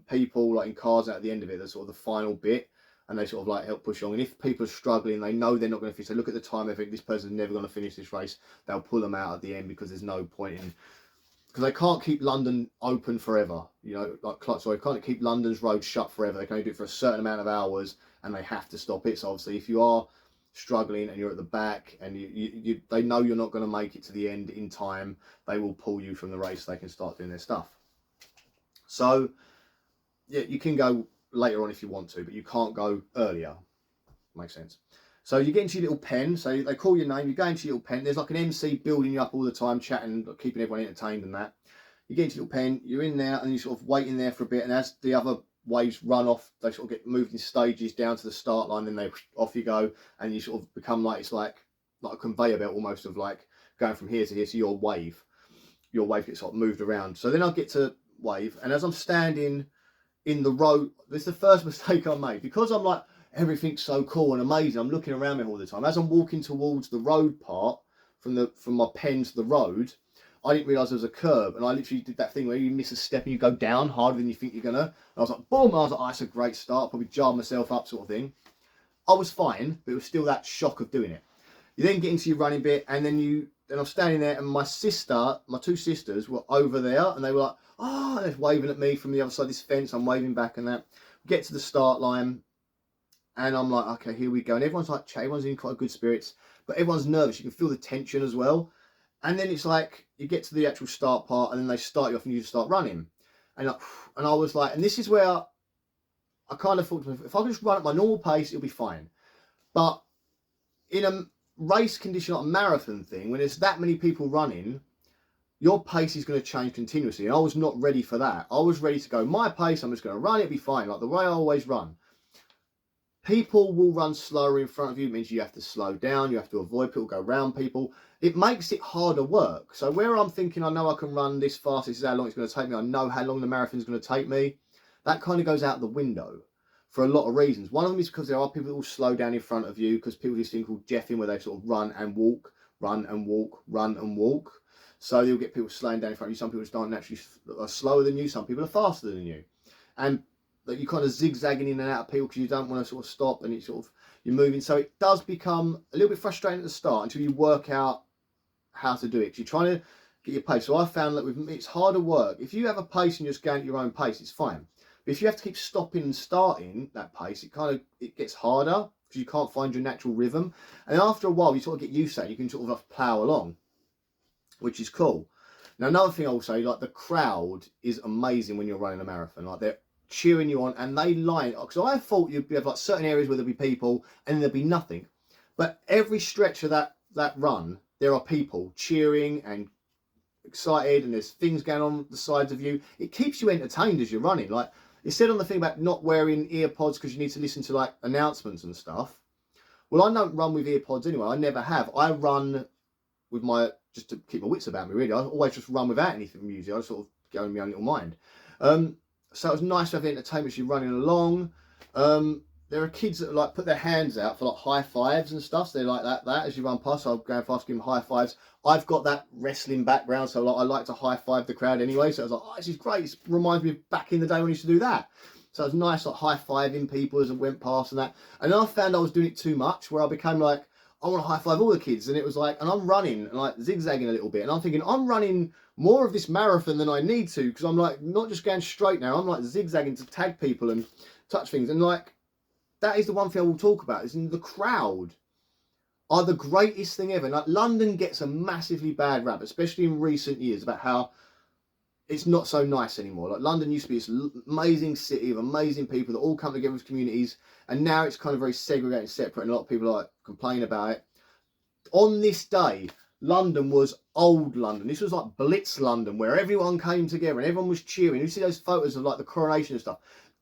[SPEAKER 1] people like in cars out at the end of it, that's sort of the final bit, and they sort of like help push on. And if people are struggling, they know they're not going to finish, they look at the time, they think this person's never going to finish this race, they'll pull them out at the end, because there's no point in, because they can't keep London open forever, you know, like, sorry, can't keep London's roads shut forever. They can only do it for a certain amount of hours, and they have to stop it. So obviously if you are struggling and you're at the back, and they know you're not going to make it to the end in time, they will pull you from the race so they can start doing their stuff. So yeah, you can go later on if you want to, but you can't go earlier. Makes sense. So you get into your little pen. So they call your name, you go into your little pen. There's like an MC building you up all the time, chatting, keeping everyone entertained and that. You get into your little pen, you're in there, and you're sort of waiting there for a bit. And as the other waves run off, they sort of get moved in stages down to the start line, then they off you go, and you sort of become like, it's like a conveyor belt almost, of like going from here to here. So your wave gets sort of moved around. So then I get to wave, and as I'm standing in the road, this is the first mistake I made, because I'm like, everything's so cool and amazing, I'm looking around me all the time. As I'm walking towards the road part, from my pen to the road, I didn't realise there was a curb, and I literally did that thing where you miss a step and you go down harder than you think you're gonna. And I was like, boom! I was like, oh, that's a great start. Probably jarred myself up, sort of thing. I was fine, but it was still that shock of doing it. You then get into your running bit, and then I'm standing there, and my two sisters were over there, and they were like, oh, they're waving at me from the other side of this fence. I'm waving back and that. Get to the start line, and I'm like, okay, here we go. And everyone's like, everyone's in quite good spirits, but everyone's nervous. You can feel the tension as well. And then it's like, you get to the actual start part, and then they start you off and you just start running. And I was like, and this is where I kind of thought, if I could just run at my normal pace, it'll be fine. But in a race condition, like a marathon thing, when there's that many people running, your pace is going to change continuously. And I was not ready for that. I was ready to go, my pace, I'm just going to run, it'll be fine, like the way I always run. People will run slower in front of you. It means you have to slow down, you have to avoid people, go around people. It makes it harder work. So where I'm thinking, I know I can run this fast, this is how long it's going to take me, I know how long the marathon is going to take me, that kind of goes out the window for a lot of reasons. One of them is because there are people that will slow down in front of you, because people do this thing called jeffing, where they sort of run and walk, run and walk, run and walk. So you'll get people slowing down in front of you. Some people just aren't naturally slower than you, some people are faster than you. And that you kind of zigzagging in and out of people because you don't want to sort of stop, and you're moving. So it does become a little bit frustrating at the start until you work out how to do it, because you're trying to get your pace. So I found that with me, it's harder work. If you have a pace and you're just going at your own pace, it's fine. But if you have to keep stopping and starting that pace, it gets harder, because you can't find your natural rhythm. And after a while, you sort of get used to it. You can sort of plow along, which is cool. Now, another thing I will say, like, the crowd is amazing when you're running a marathon. Like, they're cheering you on, and they line up. Because I thought you'd have like certain areas where there'd be people and then there'd be nothing. But every stretch of that run, there are people cheering and excited, and there's things going on the sides of you. It keeps you entertained as you're running. Like, it said on the thing about not wearing earpods because you need to listen to like announcements and stuff. Well, I don't run with earpods anyway. I never have. I run with just to keep my wits about me, really. I always just run without anything music. I sort of go in my own little mind. So it was nice to have the entertainment as you're running along. There are kids that like put their hands out for like high fives and stuff. So they like that as you run past. So I'm going fast, giving high fives. I've got that wrestling background, so I like to high five the crowd anyway. So I was like, oh, this is great. It reminds me of back in the day when I used to do that. So it was nice, like high fiving people as I went past and that. And then I found I was doing it too much, where I became like, I want to high five all the kids. And it was like, and I'm running and like zigzagging a little bit. And I'm thinking, I'm running more of this marathon than I need to, because I'm like not just going straight now. I'm like zigzagging to tag people and touch things. And like, that is the one thing I will talk about, is in the crowd are the greatest thing ever. Like, London gets a massively bad rap, especially in recent years, about how it's not so nice anymore. Like, London used to be this amazing city of amazing people that all come together as communities, and now it's kind of very segregated, separate, and a lot of people like complain about it. On this day, London was old London. This was like Blitz London, where everyone came together and everyone was cheering. You see those photos of like the coronation and stuff.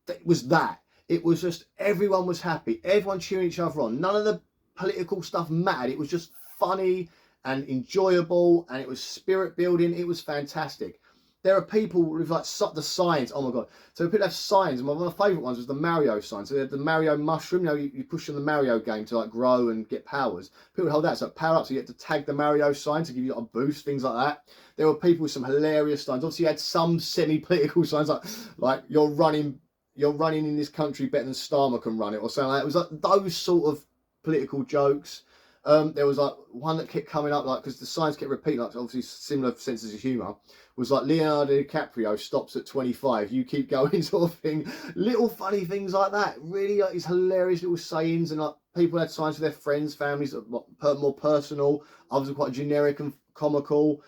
[SPEAKER 1] It was that. It was just, everyone was happy. Everyone cheering each other on. None of the political stuff mattered. It was just funny and enjoyable, and it was spirit building. It was fantastic. There are people with like the signs. Oh my God. So people have signs. One of my favourite ones was the Mario sign. So they had the Mario mushroom. You know, you push on the Mario game to like grow and get powers. People hold that. So power up. So you get to tag the Mario sign to give you like a boost, things like that. There were people with some hilarious signs. Obviously you had some semi-political signs like you're running in this country better than Starmer can run it, or something like that. It was like those sort of political jokes. There was like one that kept coming up, like, because the signs kept repeating, like, obviously similar senses of humour, was like Leonardo DiCaprio stops at 25, you keep going, sort of thing. Little funny things like that. Really, like, these hilarious little sayings, and like people had signs for their friends, families, more personal. Others were quite generic and comical.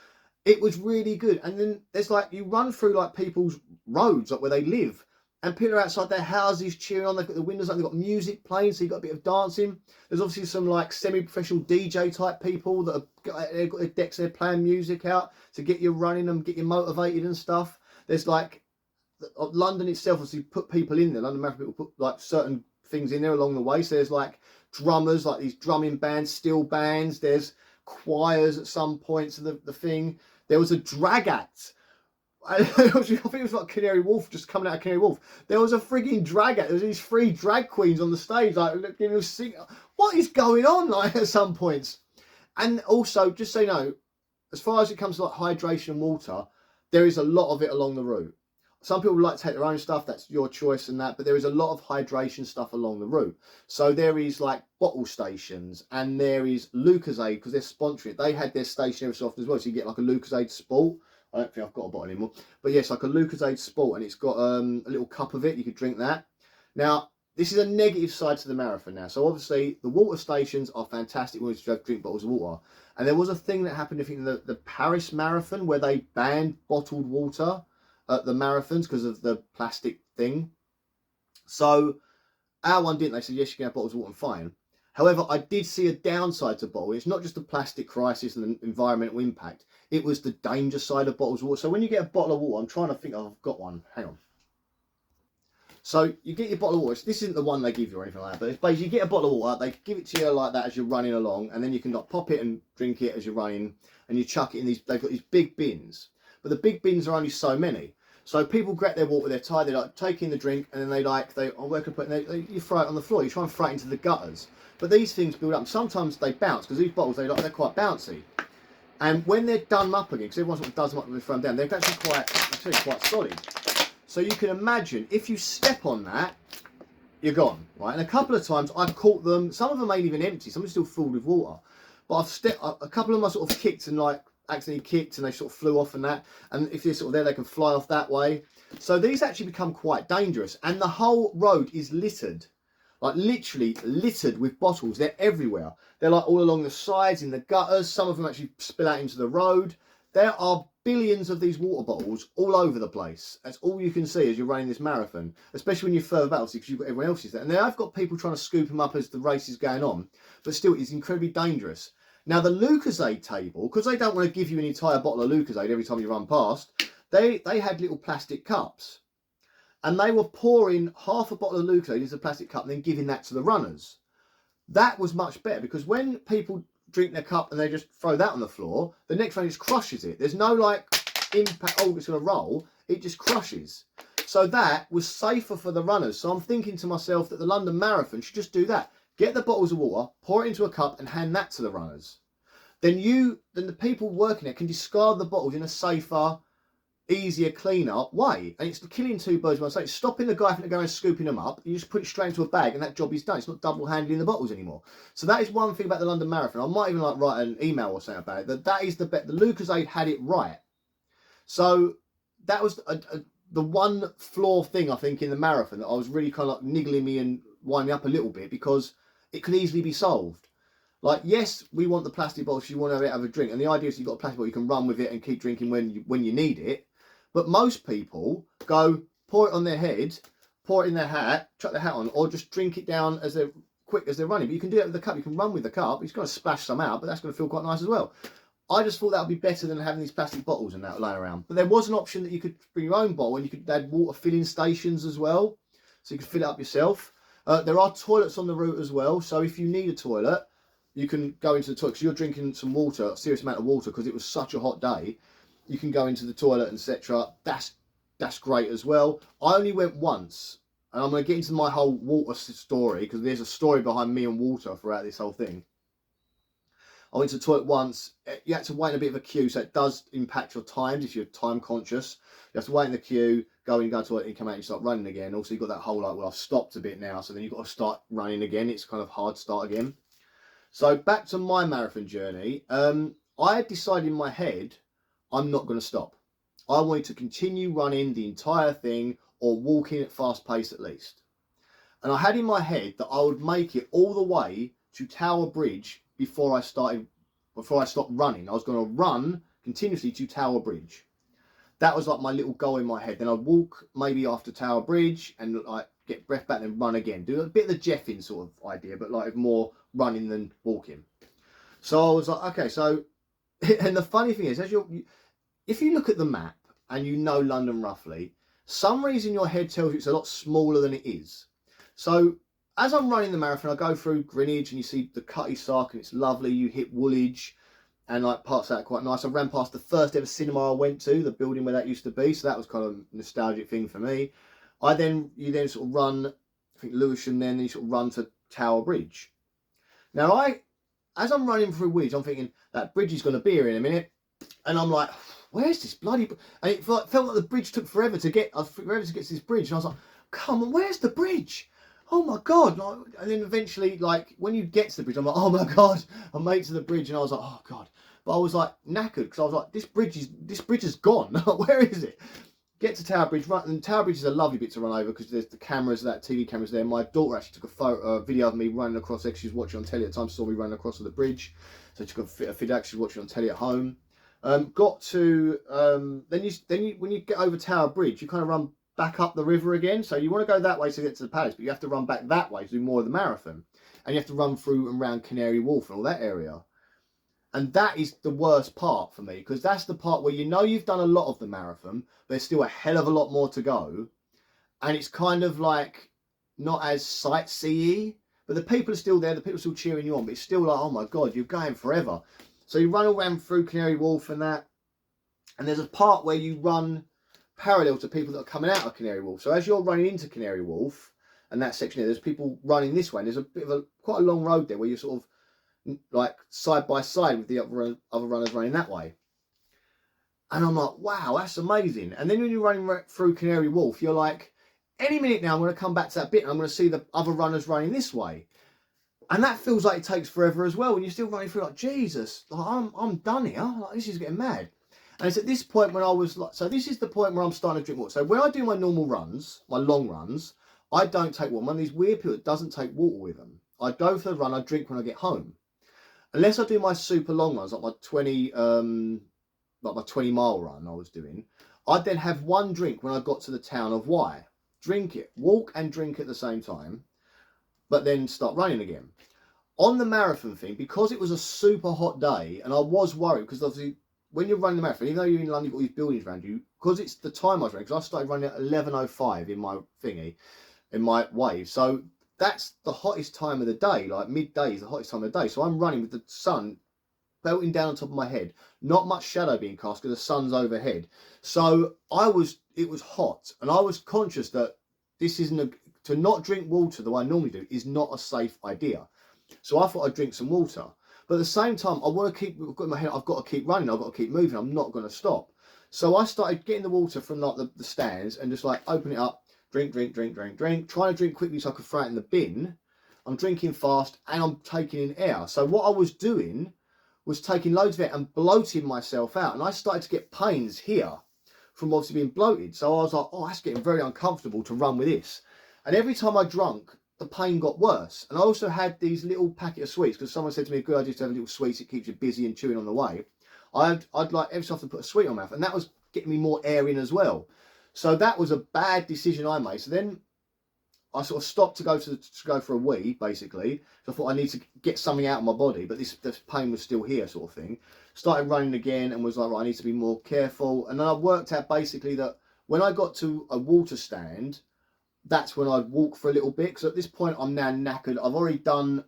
[SPEAKER 1] It was really good. And then there's like, you run through like people's roads, like where they live, and people are outside their houses cheering on. They've got the windows up, they've got music playing, so you've got a bit of dancing. There's obviously some like semi-professional DJ type people that they've got their decks, they're playing music out to get you running and get you motivated and stuff. There's like London itself obviously put people in there. London Marathon people put like certain things in there along the way. So there's like drummers, like these drumming bands, steel bands. There's choirs at some points of the thing. There was a drag act. I think it was like Canary Wharf, just coming out of Canary Wharf. There was a frigging drag act. There was these 3 drag queens on the stage, like sing. What is going on? Like at some points. And also, just so you know, as far as it comes to like hydration and water, there is a lot of it along the route. Some people like to take their own stuff, that's your choice and that, but there is a lot of hydration stuff along the route. So there is like bottle stations, and there is Lucozade, because they're sponsoring it. They had their station every so often as well, so you get like a Lucozade Sport. I don't think I've got a bottle anymore, but yes, like a Lucozade Sport, and it's got a little cup of it, you could drink that. Now, this is a negative side to the marathon now. So obviously the water stations are fantastic when you drink bottles of water. And there was a thing that happened, I think, in the Paris Marathon, where they banned bottled water at the marathons because of the plastic thing. So our one didn't. They said, yes, you can have bottles of water and fine. However, I did see a downside to bottle. It's not just the plastic crisis and the environmental impact. It was the danger side of bottles of water. So when you get a bottle of water, I'm trying to think, oh, I've got one. Hang on. So you get your bottle of water. This isn't the one they give you or anything like that, but it's basically you get a bottle of water, they give it to you like that as you're running along, and then you can like pop it and drink it as you're running, and you chuck it in these, they've got these big bins. But the big bins are only so many. So people grab their water, they're tired, they like taking the drink, and then you throw it on the floor, you try and throw it into the gutters. But these things build up, and sometimes they bounce, because these bottles, they're quite bouncy. And when they're done up again, because everyone sort of does them up when they throw them down, they're actually quite solid. So you can imagine, if you step on that, you're gone, right? And a couple of times I've caught them, some of them ain't even empty, some are still filled with water. But a couple of them I sort of kicked and like accidentally kicked, and they sort of flew off and that. And if they're sort of there, they can fly off that way. So these actually become quite dangerous. And the whole road is littered, like literally littered with bottles. They're everywhere. They're like all along the sides, in the gutters. Some of them actually spill out into the road. There are billions of these water bottles all over the place. That's all you can see as you're running this marathon, especially when you're further back, because you've got everyone else's there. And now I've got people trying to scoop them up as the race is going on, but still it's incredibly dangerous. Now the Lucozade table, because they don't want to give you an entire bottle of Lucozade every time you run past, they had little plastic cups, and they were pouring half a bottle of Lucozade into a plastic cup and then giving that to the runners. That was much better, because when people drink their cup and they just throw that on the floor, the next one just crushes it. There's no like impact, oh, it's going to roll, it just crushes. So that was safer for the runners. So I'm thinking to myself that the London Marathon should just do that. Get the bottles of water, pour it into a cup and hand that to the runners. Then the people working it can discard the bottles in a safer, easier, cleaner way. And it's killing 2 birds with one stone. It's stopping the guy from going and scooping them up. You just put it straight into a bag and that job is done. It's not double handling the bottles anymore. So that is one thing about the London Marathon. I might even like write an email or something about it. That is the bet. The Lucozade had it right. So that was the one flaw thing I think in the marathon that I was really kind of like niggling me and winding me up a little bit, because it could easily be solved. Like, yes, we want the plastic bottles if you want to have a drink, and the idea is you've got a plastic bottle, you can run with it and keep drinking when you need it. But most people go, pour it on their head, pour it in their hat, chuck their hat on, or just drink it down as they're quick as they're running. But you can do that with the cup. You can run with the cup. It's going to splash some out, but that's going to feel quite nice as well. I just thought that would be better than having these plastic bottles and that lying around. But there was an option that you could bring your own bottle, and you could add water filling stations as well, so you could fill it up yourself. There are toilets on the route as well, so if you need a toilet, you can go into the toilet, because you're drinking some water, a serious amount of water, because it was such a hot day. You can go into the toilet, etc. That's great as well. I only went once, and I'm going to get into my whole water story, because there's a story behind me and water throughout this whole thing. I went to the toilet once. You had to wait in a bit of a queue, so it does impact your times if you're time conscious. You have to wait in the queue, go to the toilet, and you come out and you start running again. Also, you've got that whole like, well, I've stopped a bit now, so then you've got to start running again. It's kind of hard to start again. So back to my marathon journey. I had decided in my head, I'm not going to stop. I wanted to continue running the entire thing, or walking at fast pace at least. And I had in my head that I would make it all the way to Tower Bridge before I stopped running. I was going to run continuously to Tower Bridge. That was like my little goal in my head. Then I'd walk maybe after Tower Bridge and like get breath back and run again. Do a bit of the Jeffing sort of idea, but like more running than walking. So I was like, okay, so, and the funny thing is, if you look at the map and you know London roughly, some reason your head tells you it's a lot smaller than it is. So as I'm running the marathon, I go through Greenwich and you see the Cutty Sark and it's lovely. You hit Woolwich and like parts of that are quite nice. I ran past the first ever cinema I went to, the building where that used to be. So that was kind of a nostalgic thing for me. You then sort of run, I think Lewisham, then you sort of run to Tower Bridge. Now as I'm running through Woolwich, I'm thinking that bridge is going to be here in a minute. And I'm like, where's this bloody... And it felt like the bridge took forever to get... forever to get to this bridge. And I was like, come on, where's the bridge? Oh my God. And then eventually, like, when you get to the bridge, I'm like, oh my God, I made it to the bridge. And I was like, oh God. But I was like knackered because I was like, this bridge is gone. Where is it? Get to Tower Bridge, run, and Tower Bridge is a lovely bit to run over because there's the cameras, that TV cameras there. My daughter actually took a video of me running across there. She was watching on telly at the time, saw me running across the bridge. So she took a video, she was watching on telly at home. Got to, then when you get over Tower Bridge, you kind of run back up the river again. So you want to go that way to get to the palace, but you have to run back that way to do more of the marathon. And you have to run through and around Canary Wharf and all that area. And that is the worst part for me, because that's the part where you know you've done a lot of the marathon, but there's still a hell of a lot more to go. And it's kind of like not as sightseeing, but the people are still there, the people are still cheering you on, but it's still like, oh my God, you're going forever. So you run around through Canary Wharf and that, and there's a part where you run parallel to people that are coming out of Canary Wharf. So as you're running into Canary Wharf and that section there, there's people running this way, and there's a bit of quite a long road there where you're sort of like side by side with the other runners running that way. And I'm like, wow, that's amazing. And then when you're running through Canary Wharf, you're like, any minute now I'm going to come back to that bit and I'm going to see the other runners running this way. And that feels like it takes forever as well. And you're still running through like, Jesus, like, I'm done here. Like, this is getting mad. And it's at this point when I was like, so this is the point where I'm starting to drink water. So when I do my normal runs, my long runs, I don't take water. I'm one of these weird people that doesn't take water with them. I go for the run, I drink when I get home. Unless I do my super long runs, like my 20 mile run I was doing, I'd then have one drink when I got to the town of Wye. Drink it, walk and drink at the same time, but then start running again. On the marathon thing, because it was a super hot day, and I was worried, because obviously when you're running the marathon, even though you're in London, you've got all these buildings around you, because it's the time I was running, because I started running at 11:05 in my thingy, in my wave. So that's the hottest time of the day, like midday is the hottest time of the day. So I'm running with the sun belting down on top of my head, not much shadow being cast because the sun's overhead. So it was hot, and I was conscious that this isn't to not drink water the way I normally do is not a safe idea. So I thought I'd drink some water, but at the same time I want to keep, I've got in my head, I've got to keep running, I've got to keep moving, I'm not going to stop. So I started getting the water from like the stands and just like open it up, drink, trying to drink quickly so I could throw it in the bin. I'm drinking fast and I'm taking in air. So what I was doing was taking loads of air and bloating myself out. And I started to get pains here from obviously being bloated. So I was like, oh, that's getting very uncomfortable to run with this. And every time I drunk, the pain got worse. And I also had these little packet of sweets, because someone said to me, good idea to have little sweets, it keeps you busy and chewing on the way. I'd like every so often put a sweet on my mouth, and that was getting me more air in as well. So that was a bad decision I made. So then I sort of stopped to go for a wee, basically. So I thought I need to get something out of my body, but this pain was still here, sort of thing. Started running again and was like, right, I need to be more careful. And then I worked out basically that when I got to a water stand, that's when I'd walk for a little bit. Because at this point I'm now knackered. I've already done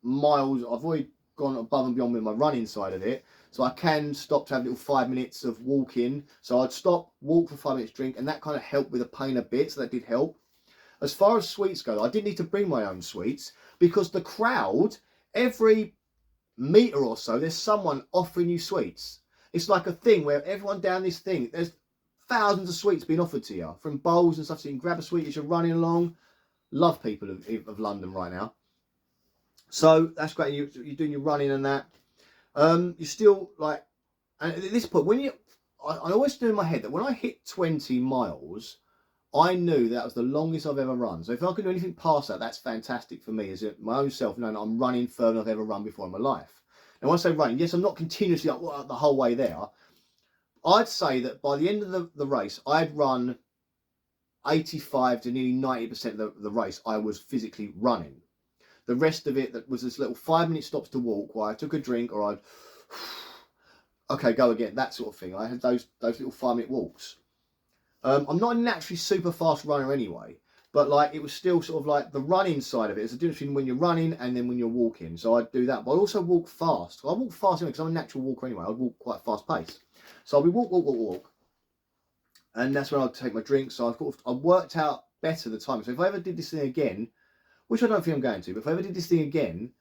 [SPEAKER 1] miles. I've already gone above and beyond with my running side of it. So I can stop to have little 5 minutes of walking. So I'd stop, walk for 5 minutes, drink, and that kind of helped with the pain a bit. So that did help. As far as sweets go, I didn't need to bring my own sweets because the crowd, every metre or so, there's someone offering you sweets. It's like a thing where everyone down this thing, there's thousands of sweets being offered to you from bowls and stuff, so you can grab a sweet as you're running along. Love people of London right now. So that's great. You're doing your running and that. You're still like, and at this point, I always do in my head that when I hit 20 miles, I knew that was the longest I've ever run. So if I can do anything past that, that's fantastic for me as my own self, knowing that I'm running further than I've ever run before in my life. And when I say running, yes, I'm not continuously like the whole way there. I'd say that by the end of the race, I'd run 85 to nearly 90% of the race. I was physically running. The rest of it, that was this little 5 minute stops to walk where I took a drink or I'd, okay, go again, that sort of thing. I had those little 5 minute walks. I'm not a naturally super fast runner anyway, but like it was still sort of like the running side of it. There's a difference between when you're running and then when you're walking. So I'd do that, but I also walk fast. I walk fast anyway because I'm a natural walker anyway. I'd walk quite fast pace. So I'll be walk. And that's when I'd take my drink. So I worked out better the time. So if I ever did this thing again, which I don't think I'm going to, but if I ever did this thing again,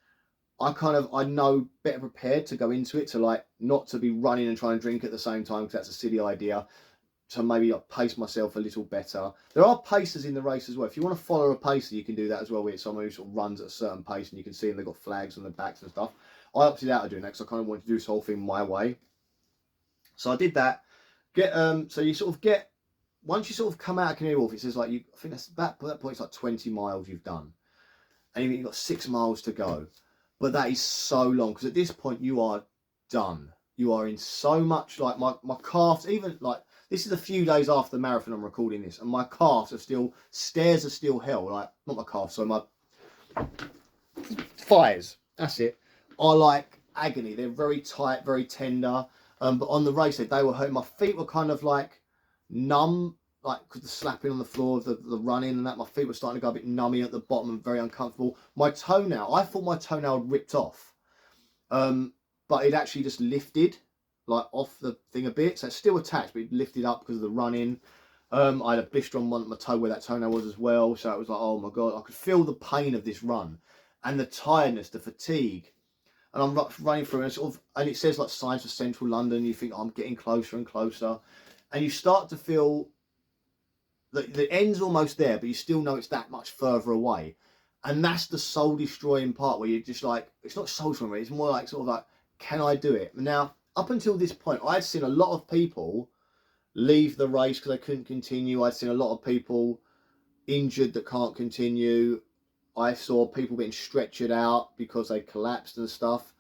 [SPEAKER 1] I know better prepared to go into it, to like not to be running and trying to drink at the same time, because that's a silly idea. So maybe I'll pace myself a little better. There are pacers in the race as well. If you want to follow a pacer, you can do that as well, where it's someone who sort of runs at a certain pace and you can see them, they've got flags on the backs and stuff. I opted out of doing that because I kind of wanted to do this whole thing my way. So I did that. So you sort of get, once you sort of come out of Canary Wharf, it says like, I think that's about, at that point it's like 20 miles you've done. And you've got 6 miles to go. But that is so long, because at this point you are done. You are in so much, like my calves, even like, this is a few days after the marathon I'm recording this, and my calves are still, stairs are still hell, like, not my calves, so my thighs, that's it, are like agony. They're very tight, very tender, but on the race day, they were hurting. My feet were kind of like numb, like because the slapping on the floor of the running and that, my feet were starting to go a bit nummy at the bottom and very uncomfortable. My toenail, I thought my toenail had ripped off, but it actually just lifted like off the thing a bit, so it's still attached, but it lifted up because of the running. I had a blister on my toe where that toenail was as well, so it was like, oh my god, I could feel the pain of this run and the tiredness, the fatigue. And I'm running through, and sort of, and it says like signs for central London. You think, oh, I'm getting closer and closer, and you start to feel that the end's almost there, but you still know it's that much further away. And that's the soul destroying part, where you're just like, it's not soul destroying, it's more like sort of like, can I do it? Now, up until this point, I'd seen a lot of people leave the race because they couldn't continue. I'd seen a lot of people injured that can't continue. I saw people getting stretchered out because they collapsed and stuff.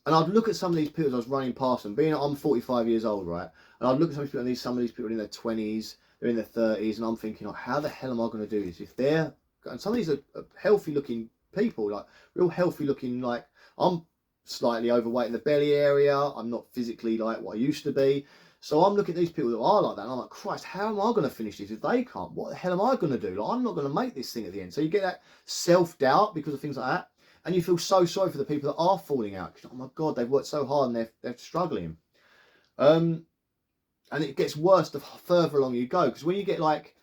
[SPEAKER 1] And I'd look at some of these people as I was running past them, being I'm 45 years old, right? And I'd look at some of these people in their 20s, they're in their 30s, and I'm thinking, like, how the hell am I going to do this? If they're, and some of these are healthy looking people, like real healthy looking, like I'm slightly overweight in the belly area, I'm not physically like what I used to be. So I'm looking at these people that are like that, and I'm like, Christ, how am I going to finish this if they can't? What the hell am I going to do? Like, I'm not going to make this thing at the end. So you get that self-doubt because of things like that, and you feel so sorry for the people that are falling out. Oh my God, they've worked so hard and they're struggling. And it gets worse the further along you go, because when you get like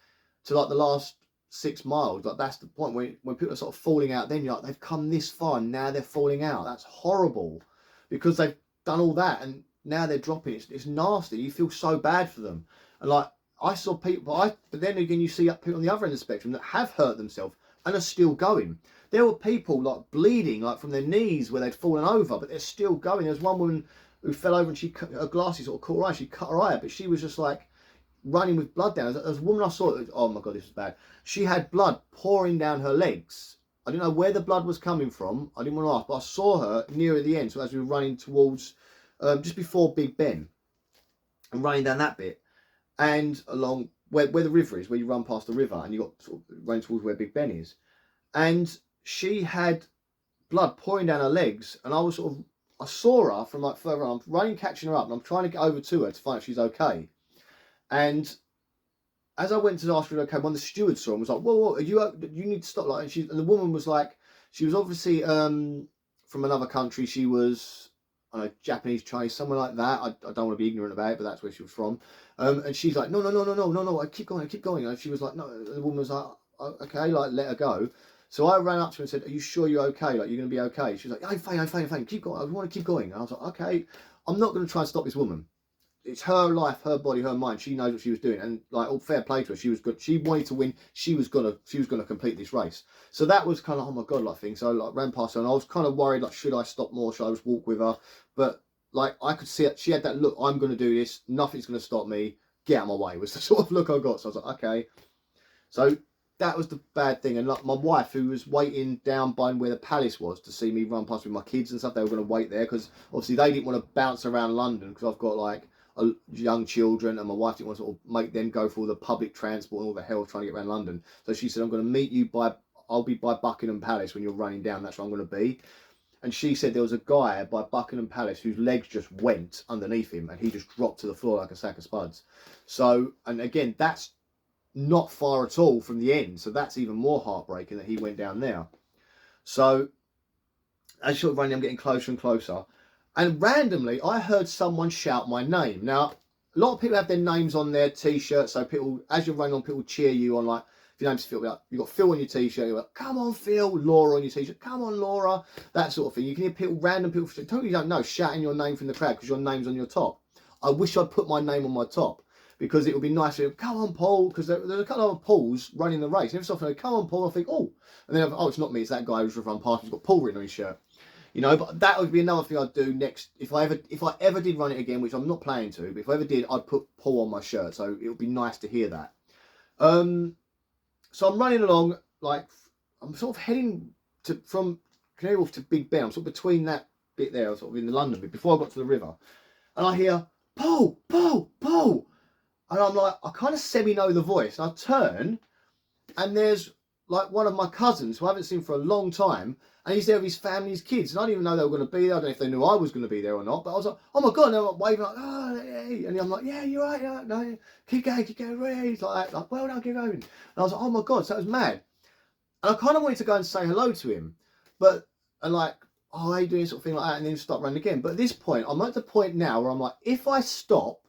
[SPEAKER 1] to like the last 6 miles, like that's the point when people are sort of falling out, then you're like, they've come this far and now they're falling out. That's horrible, because they've done all that and now they're dropping. It's nasty. You feel so bad for them. And like, I saw people, but then again, you see people on the other end of the spectrum that have hurt themselves and are still going. There were people like bleeding, like from their knees where they'd fallen over, but they're still going. There was one woman who fell over and her glasses sort of caught her eye. She cut her eye, but she was just like running with blood down. There was a woman I saw, oh my God, this is bad. She had blood pouring down her legs. I didn't know where the blood was coming from. I didn't want to ask, but I saw her nearer the end. So as we were running towards, just before Big Ben, and running down that bit, and along where the river is, where you run past the river, and you got sort of running towards where Big Ben is. And she had blood pouring down her legs, and I was sort of, I saw her from like further on. I'm running, catching her up, and I'm trying to get over to her to find if she's okay. And as I went to ask her, okay, one of the stewards saw her and was like, whoa, you need to stop. Like, and the woman was like, she was obviously from another country. She was, I don't know, Japanese, Chinese, somewhere like that. I don't want to be ignorant about it, but that's where she was from. And she's like, no, I keep going. And she was like, no. The woman was like, okay, like, let her go. So I ran up to her and said, are you sure you're okay? Like, you're going to be okay? She was like, I'm fine. Keep going. I want to keep going. And I was like, okay, I'm not going to try and stop this woman. It's her life, her body, her mind. She knows what she was doing, and like, all fair play to her. She was good. She wanted to win. She was gonna complete this race. So that was kind of, oh my God, like thing. So I like ran past her, and I was kind of worried, like, should I stop more? Should I just walk with her? But like, I could see it. She had that look. I'm gonna do this. Nothing's gonna stop me. Get out of my way. Was the sort of look I got. So I was like, okay. So that was the bad thing. And like my wife, who was waiting down by where the palace was to see me run past with my kids and stuff, they were going to wait there because obviously they didn't want to bounce around London, because I've got like young children, and my wife didn't want to sort of make them go for all the public transport and all the hell trying to get around London. So she said, I'm going to meet you I'll be by Buckingham Palace when you're running down. That's where I'm going to be. And she said there was a guy by Buckingham Palace whose legs just went underneath him and he just dropped to the floor like a sack of spuds. So, and again, that's not far at all from the end. So that's even more heartbreaking that he went down there. So as sort of running, I'm getting closer and closer. And randomly, I heard someone shout my name. Now, a lot of people have their names on their t-shirts. So people, as you're running on, people cheer you on, like, if your name's Phil, like, you've got Phil on your t-shirt, you're like, come on, Phil. Laura on your t-shirt, come on, Laura. That sort of thing. You can hear people, random people, totally don't know, shouting your name from the crowd because your name's on your top. I wish I'd put my name on my top because it would be nice to, come on, Paul, because there's a couple of other Pauls running the race. And every so often I go, come on, Paul, I think, oh. And then, oh, it's not me, it's that guy who's run past, he's got Paul written on his shirt. You know, but that would be another thing I'd do next. If I ever did run it again, which I'm not planning to, but if I ever did, I'd put Paul on my shirt. So it would be nice to hear that. So I'm running along, like, I'm sort of heading from Canary Wharf to Big Ben. I'm sort of between that bit there, sort of in the London bit, before I got to the river. And I hear, Paul, Paul, Paul. And I'm like, I kind of semi-know the voice. And I turn, and there's like one of my cousins who I haven't seen for a long time. And he's there with his family, his kids. And I didn't even know they were going to be there. I don't know if they knew I was going to be there or not. But I was like, oh my God. And I'm waving like, oh, hey. And I'm like, yeah, you're right. Yeah, no, keep going, right. He's like, well done, keep going. And I was like, oh my God. So that was mad. And I kind of wanted to go and say hello to him. And like, oh, how you doing, sort of thing like that. And then start running again. But at this point, I'm at the point now where I'm like, if I stop,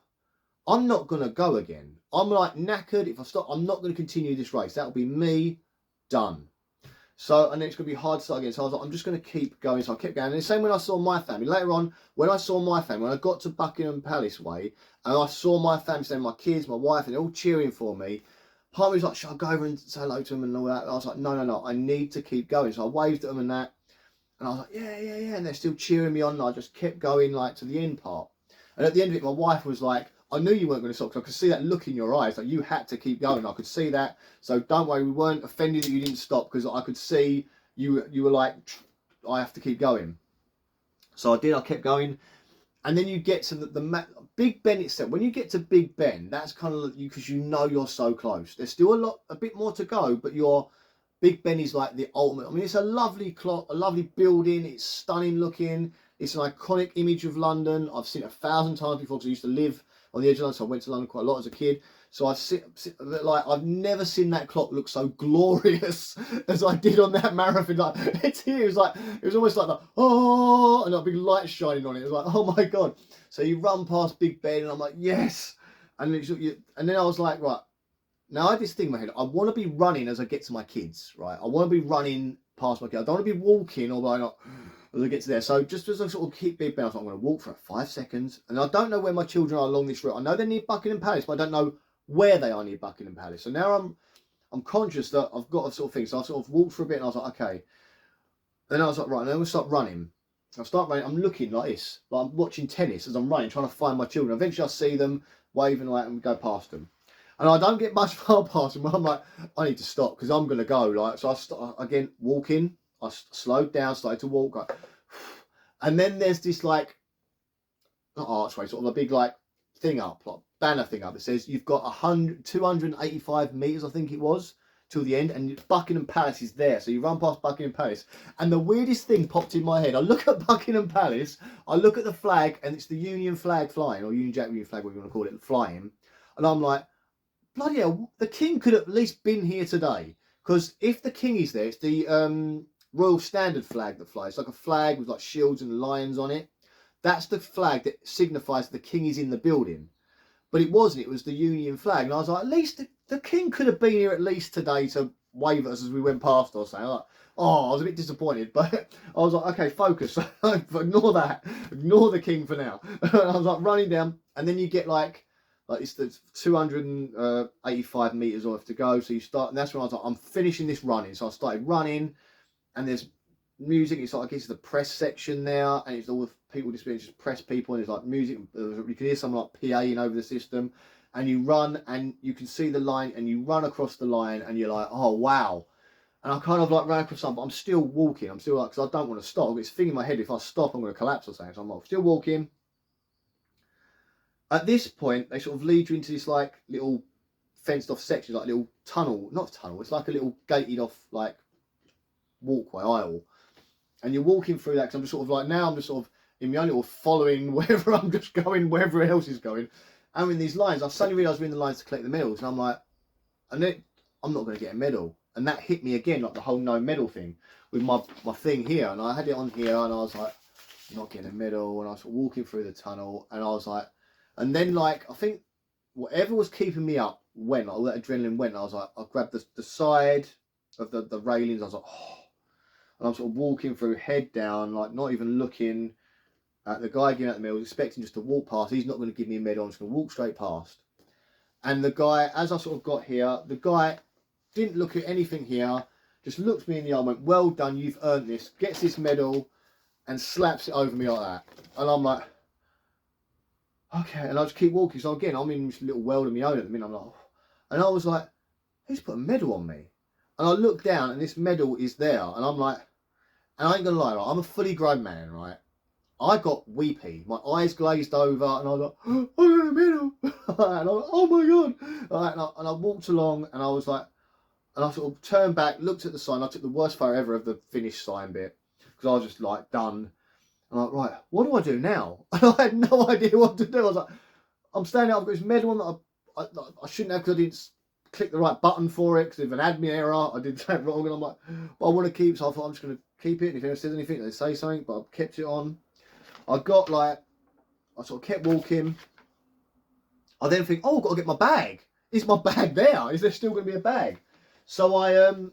[SPEAKER 1] I'm not going to go again. I'm like knackered. If I stop, I'm not going to continue this race. That'll be me done. So, and then it's going to be hard to start again. So I was like, I'm just going to keep going. So I kept going. And the same when I saw my family. Later on, when I saw my family, when I got to Buckingham Palace Way, and I saw my family, saying my kids, my wife, and they're all cheering for me, part of me was like, should I go over and say hello to them and all that? And I was like, no, I need to keep going. So I waved at them and that. And I was like, yeah. And they're still cheering me on. And I just kept going, like, to the end part. And at the end of it, my wife was like, I knew you weren't going to stop because I could see that look in your eyes. Like, you had to keep going. I could see that. So don't worry, we weren't offended that you didn't stop because I could see you were like, I have to keep going. So I did. I kept going. And then you get to the Big Ben itself. When you get to Big Ben, that's kind of because you know you're so close. There's still a bit more to go, but Big Ben is like the ultimate. I mean, it's a lovely clock, a lovely building. It's stunning looking. It's an iconic image of London. I've seen it 1,000 times before because I used to live on the edge of London, so I went to London quite a lot as a kid. So I've never seen that clock look so glorious as I did on that marathon. Like, it was almost like and a big light shining on it. It was like, oh my God. So you run past Big Ben, and I'm like, yes. And then I was like, right. Now I had this thing in my head. I want to be running as I get to my kids, right? I want to be running past my kids. I don't want to be walking, although not. As I get to there. So just as I sort of keep Big Ben, I thought I'm going to walk for 5 seconds. And I don't know where my children are along this route. I know they're near Buckingham Palace, but I don't know where they are near Buckingham Palace. So now I'm conscious that I've got a sort of thing. So I sort of walked for a bit and I was like, okay. Then I was like, right, and then we'll start running. I start running, I'm looking like this. Like I'm watching tennis as I'm running, trying to find my children. Eventually I see them waving like and go past them. And I don't get much far past them. I'm like, I need to stop because I'm going to go. Like, so I start again walking. I slowed down, started to walk. Like, and then there's this like, not archway, sort of a big like thing up, like banner thing up. It says you've got 285 metres, I think it was, till the end, and Buckingham Palace is there. So you run past Buckingham Palace. And the weirdest thing popped in my head. I look at Buckingham Palace, I look at the flag, and it's the Union flag flying, or Union Jack Union flag, whatever you want to call it, flying. And I'm like, bloody hell, the King could have at least been here today. Because if the King is there, it's the Royal Standard flag that flies. It's like a flag with like shields and lions on it. That's the flag that signifies the King is in the building. But it wasn't. It was the Union flag. And I was like, at least the King could have been here at least today to wave at us as we went past or something. Like, oh, I was a bit disappointed. But I was like, okay, focus. Ignore that. Ignore the King for now. And I was like running down. And then you get like it's the 285 metres left to go. So you start. And that's when I was like, I'm finishing this running. So I started running. And there's music. It's like, I guess, the press section there, and it's all the people just press people, and it's like music. You can hear someone like PAing over the system, and you run, and you can see the line, and you run across the line, and you're like, oh wow. And I kind of like ran across something, but I'm still walking. I'm still like, because I don't want to stop. It's thing in my head, if I stop, I'm going to collapse or something. So I'm like, still walking. At this point, they sort of lead you into this like little fenced off section, like a little tunnel, not tunnel. It's like a little gated off like walkway aisle, And you're walking through that, because I'm just sort of like, now I'm just sort of in my own little following wherever I'm just going, wherever else is going. And in these lines, I suddenly realised we're in the lines to collect the medals, and I'm like, I'm not going to get a medal. And that hit me again, like the whole no medal thing, with my thing here. And I had it on here, and I was like, I'm not getting a medal. And I was walking through the tunnel, and I was like, and then like, I think whatever was keeping me up went, like all that adrenaline went. I was like, I grabbed the side of the railings. I was like, oh. And I'm sort of walking through, head down, like not even looking at the guy giving out the medal, expecting just to walk past. He's not going to give me a medal. I'm just going to walk straight past. And the guy, as I sort of got here, the guy didn't look at anything here, just looked me in the eye and went, well done, you've earned this, gets this medal and slaps it over me like that. And I'm like, okay. And I just keep walking. So again, I'm in this little world of my own at the minute. I'm like, oh. And I was like, who's put a medal on me? And I look down and this medal is there. And I'm like, and I ain't gonna lie, right? I'm a fully grown man, right? I got weepy, my eyes glazed over, and I was like, oh, I got a medal. And I was like, oh my God. Right, and I walked along, and I was like, and I sort of turned back, looked at the sign. I took the worst photo ever of the finish sign bit, because I was just like done. And I'm like, right, what do I do now? And I had no idea what to do. I was like, I'm standing up, I've got this medal on that I shouldn't have, because I didn't click the right button for it, because if an admin error, I did that wrong. And I'm like, but I want to keep, so I thought I'm just going to keep it. And if anyone says anything, they say something, but I've kept it on. I got like, I sort of kept walking. I then think, oh, I've got to get my bag. Is my bag there? Is there still going to be a bag? So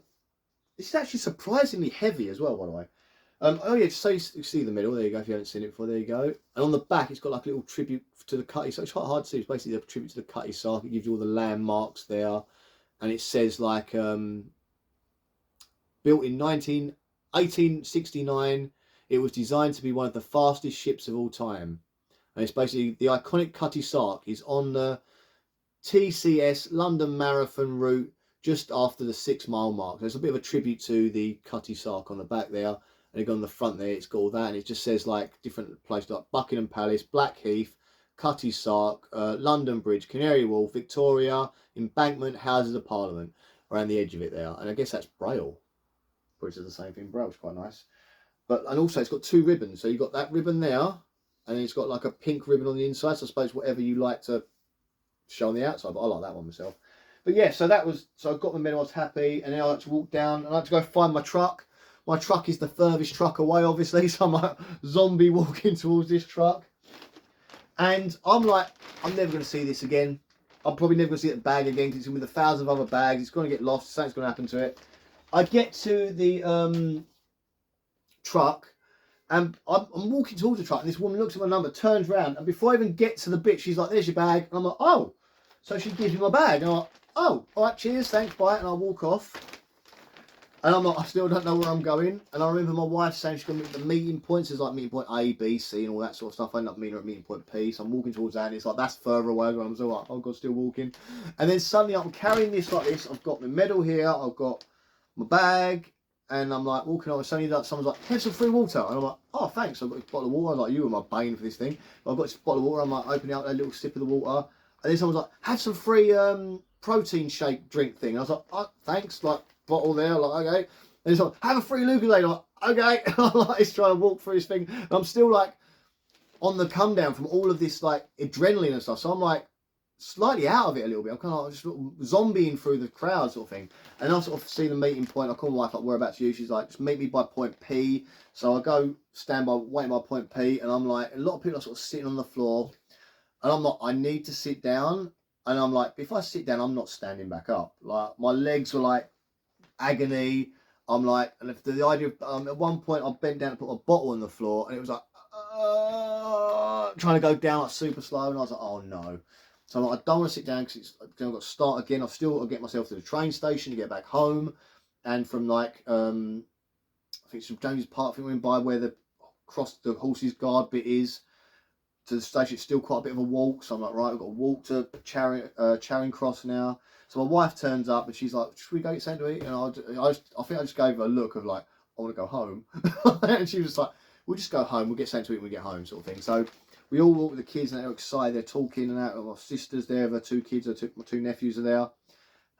[SPEAKER 1] it's actually surprisingly heavy as well, by the way. Oh yeah, so you see the middle, there you go, if you haven't seen it before, there you go. And on the back, it's got like a little tribute to the Cutty Sark. It's quite hard to see, it's basically a tribute to the Cutty Sark. It gives you all the landmarks there. And it says like, built in 1869, it was designed to be one of the fastest ships of all time. And it's basically, the iconic Cutty Sark is on the TCS London Marathon route just after the 6 mile mark. There's a bit of a tribute to the Cutty Sark on the back there. And on the front there, it's got all that. And it just says like different places like Buckingham Palace, Blackheath, Cutty Sark, London Bridge, Canary Wharf, Victoria, Embankment, Houses of Parliament, around the edge of it there. And I guess that's Braille. Which is the same thing. Braille's quite nice. But, and also it's got 2 ribbons. So you've got that ribbon there, and then it's got like a pink ribbon on the inside. So I suppose whatever you like to show on the outside, but I like that one myself. But yeah, so that was, so I got the medal, I was happy, and then I like to walk down, and I like to go find my truck. My truck is the furthest truck away, obviously, so I'm like zombie walking towards this truck. And I'm like, I'm never going to see this again. I'm probably never going to see that bag again, because it's going to be with 1,000 other bags. It's going to get lost. Something's going to happen to it. I get to the truck, and I'm walking towards the truck, and this woman looks at my number, turns around, and before I even get to the bit, she's like, there's your bag. And I'm like, oh. So she gives me my bag, and I'm like, oh, all right, cheers, thanks, bye. And I walk off. And I'm like, I still don't know where I'm going. And I remember my wife saying she's going to meet the meeting points. There's like meeting point A, B, C, and all that sort of stuff. I end up meeting her at meeting point P. So I'm walking towards that, and it's like, that's further away. And I'm so like, oh God, still walking. And then suddenly I'm carrying this like this. I've got my medal here. I've got my bag. And I'm like walking on. Suddenly like, someone's like, here's some free water. And I'm like, oh, thanks. I've got this bottle of water. I'm like, you were my bane for this thing. But I've got this bottle of water. I'm like, opening up a little sip of the water. And then someone's like, have some free protein shake drink thing. And I was like, oh, thanks. Like, bottle there. Like, okay. And he's like, have a free Lucozade. I'm like, okay. And I'm like, he's trying to walk through his thing. And I'm still like on the come down from all of this like adrenaline and stuff. So I'm like slightly out of it a little bit. I'm kind of like just zombieing through the crowd sort of thing. And I sort of see the meeting point. I call my wife like, whereabouts you? She's like, just meet me by point P. So I go stand by, waiting by point P. And I'm like, a lot of people are sort of sitting on the floor. And I'm like, I need to sit down. And I'm like, if I sit down, I'm not standing back up. Like my legs were like agony. I'm like, and if the idea of, at one point I bent down to put a bottle on the floor, and it was like, trying to go down like super slow, and I was like, oh no. So I'm like, I don't want to sit down, because I've got to start again. I've still got to get myself to the train station to get back home. And from like, I think it's from James's Park, I think we went by where the cross the Horses Guard bit is, to the station. It's still quite a bit of a walk. So I'm like, right, I've got to walk to Charing Cross now. So my wife turns up and she's like, should we go get something to eat? And I think I just gave her a look of like, I want to go home. And she was like, we'll just go home. We'll get something to eat when we get home, sort of thing. So we all walk with the kids, and they're excited. They're talking and that. My sister's there. Her 2 kids. My 2 nephews are there.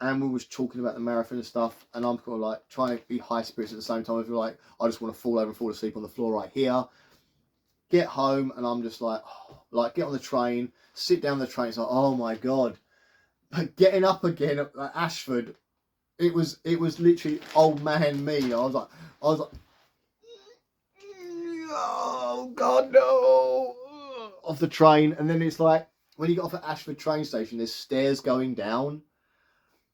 [SPEAKER 1] and we was talking about the marathon and stuff, and I'm kind of like trying to be high spirits at the same time. I feel like I just want to fall over and fall asleep on the floor right here. Get home, and I'm just like, oh, like get on the train, sit down the train. It's like, oh my god, but getting up again at Ashford, it was literally old man me. I was like, oh god no, off the train, and then it's like when you get off at Ashford train station, there's stairs going down.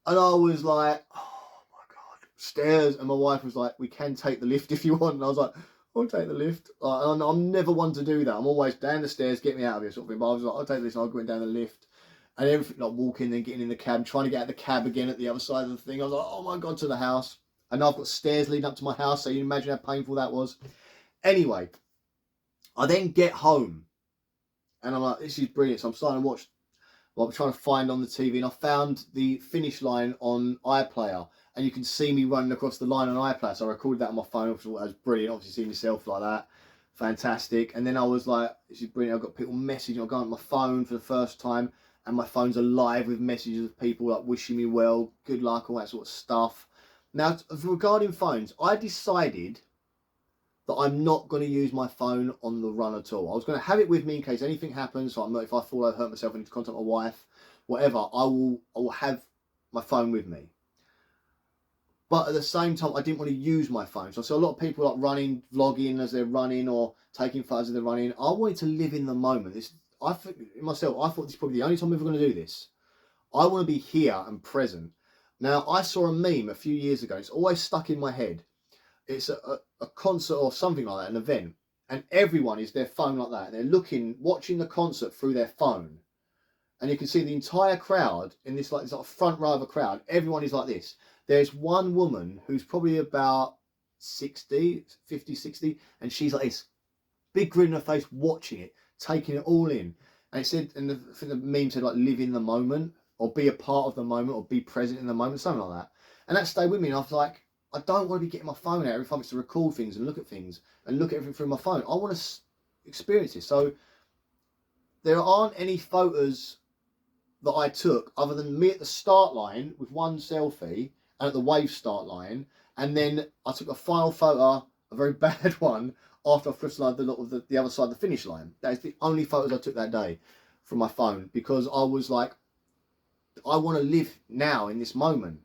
[SPEAKER 1] And I was like, oh my God, stairs. And my wife was like, we can take the lift if you want. And I was like, I'll take the lift. Like, I'm never one to do that. I'm always down the stairs, get me out of here sort of thing. But I was like, I'll take this. And I'll go down the lift. And everything, like walking, then getting in the cab, trying to get out of the cab again at the other side of the thing. I was like, oh my God, to the house. And I've got stairs leading up to my house. So you can imagine how painful that was. Anyway, I then get home. And I'm like, this is brilliant. So I'm starting to watch. Well, I'm trying to find on the TV, and I found the finish line on iPlayer, and you can see me running across the line on iPlayer. So I recorded that on my phone, which was brilliant. Obviously, seeing myself like that, fantastic. And then I was like, "This is brilliant." I've got people messaging. I'm going on my phone for the first time, and my phone's alive with messages of people like wishing me well, good luck, all that sort of stuff. Now, regarding phones, I decided that I'm not going to use my phone on the run at all. I was going to have it with me in case anything happens. So I'm not, if I fall over, hurt myself, I need to contact my wife, whatever. I will have my phone with me. But at the same time, I didn't want to use my phone. So I saw a lot of people like running, vlogging as they're running, or taking photos as they're running. I wanted to live in the moment. I thought this is probably the only time I'm ever going to do this. I want to be here and present. Now, I saw a meme a few years ago. It's always stuck in my head. It's a concert or something like that, an event, and everyone is their phone like that. They're watching the concert through their phone, and you can see the entire crowd in this like front row of a crowd. Everyone is like this. There's one woman who's probably about 50, 60, and she's like this, big grin on her face, watching it, taking it all in. And it said, and the meme said like, live in the moment, or be a part of the moment, or be present in the moment, something like that. And that stayed with me, and I was like, I don't want to be getting my phone out every time it's to record things and look at things and look at everything through my phone. I want to experience this. So there aren't any photos that I took other than me at the start line with one selfie and at the wave start line. And then I took a final photo, a very bad one, after I crossed the other side of the finish line. That is the only photos I took that day from my phone, because I was like, I want to live now in this moment.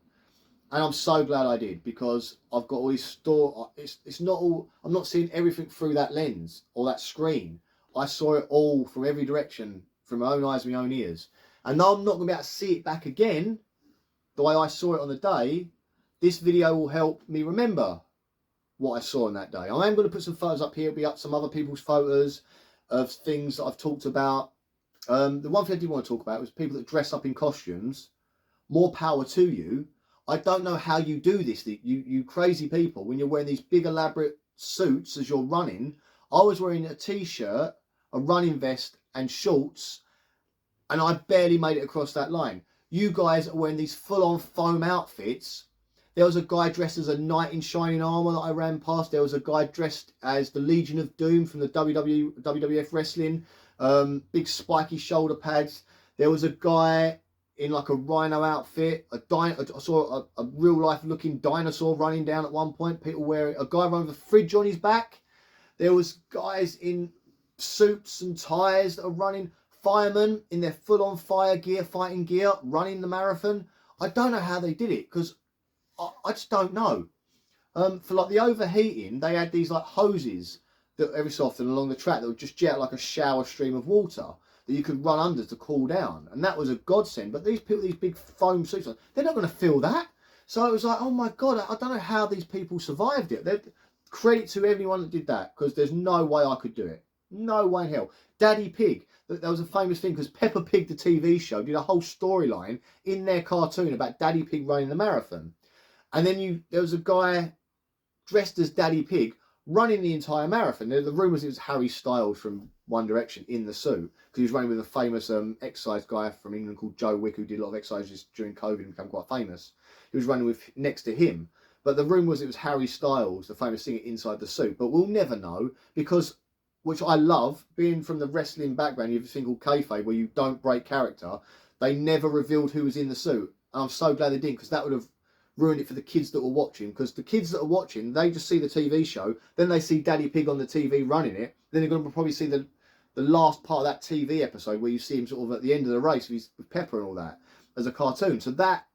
[SPEAKER 1] And I'm so glad I did, because I've got all this store. It's not all. I'm not seeing everything through that lens or that screen. I saw it all from every direction, from my own eyes, my own ears. And though I'm not going to be able to see it back again, the way I saw it on the day, this video will help me remember what I saw on that day. I am going to put some photos up here. It'll be up some other people's photos of things that I've talked about. The one thing I did want to talk about was people that dress up in costumes. More power to you. I don't know how you do this, you crazy people, when you're wearing these big elaborate suits as you're running. I was wearing a t-shirt, a running vest and shorts, and I barely made it across that line. You guys are wearing these full-on foam outfits. There was a guy dressed as a knight in shining armour that I ran past. There was a guy dressed as the Legion of Doom from the WWF wrestling, big spiky shoulder pads. There was a guy in like a rhino outfit. I saw a real life looking dinosaur running down at one point. People wearing, a guy running with a fridge on his back. There was guys in suits and ties that are running. Firemen in their full on fire gear, fighting gear, running the marathon. I don't know how they did it, because I just don't know. For like the overheating, they had these like hoses that every so often along the track that would just jet like a shower stream of water that you could run under to cool down, and that was a godsend. But these people, these big foam suits, they're not going to feel that. So it was like, oh my God, I don't know how these people survived it. Credit to everyone that did that, because there's no way I could do it. No way in hell. Daddy Pig, that was a famous thing, because Peppa Pig, the TV show, did a whole storyline in their cartoon about Daddy Pig running the marathon. And then there was a guy dressed as Daddy Pig running the entire marathon. The rumours it was Harry Styles from One Direction in the suit, because he was running with a famous exercise guy from England called Joe Wick, who did a lot of exercises during COVID and became quite famous. He was running with next to him. But the rumour was it was Harry Styles, the famous singer, inside the suit. But we'll never know, because, which I love, being from the wrestling background, you have a thing called kayfabe where you don't break character. They never revealed who was in the suit. And I'm so glad they didn't, because that would have ruined it for the kids that were watching. Because the kids that are watching, they just see the TV show, then they see Daddy Pig on the TV running it, then they're going to probably see the last part of that TV episode where you see him sort of at the end of the race with Pepper and all that as a cartoon. So that,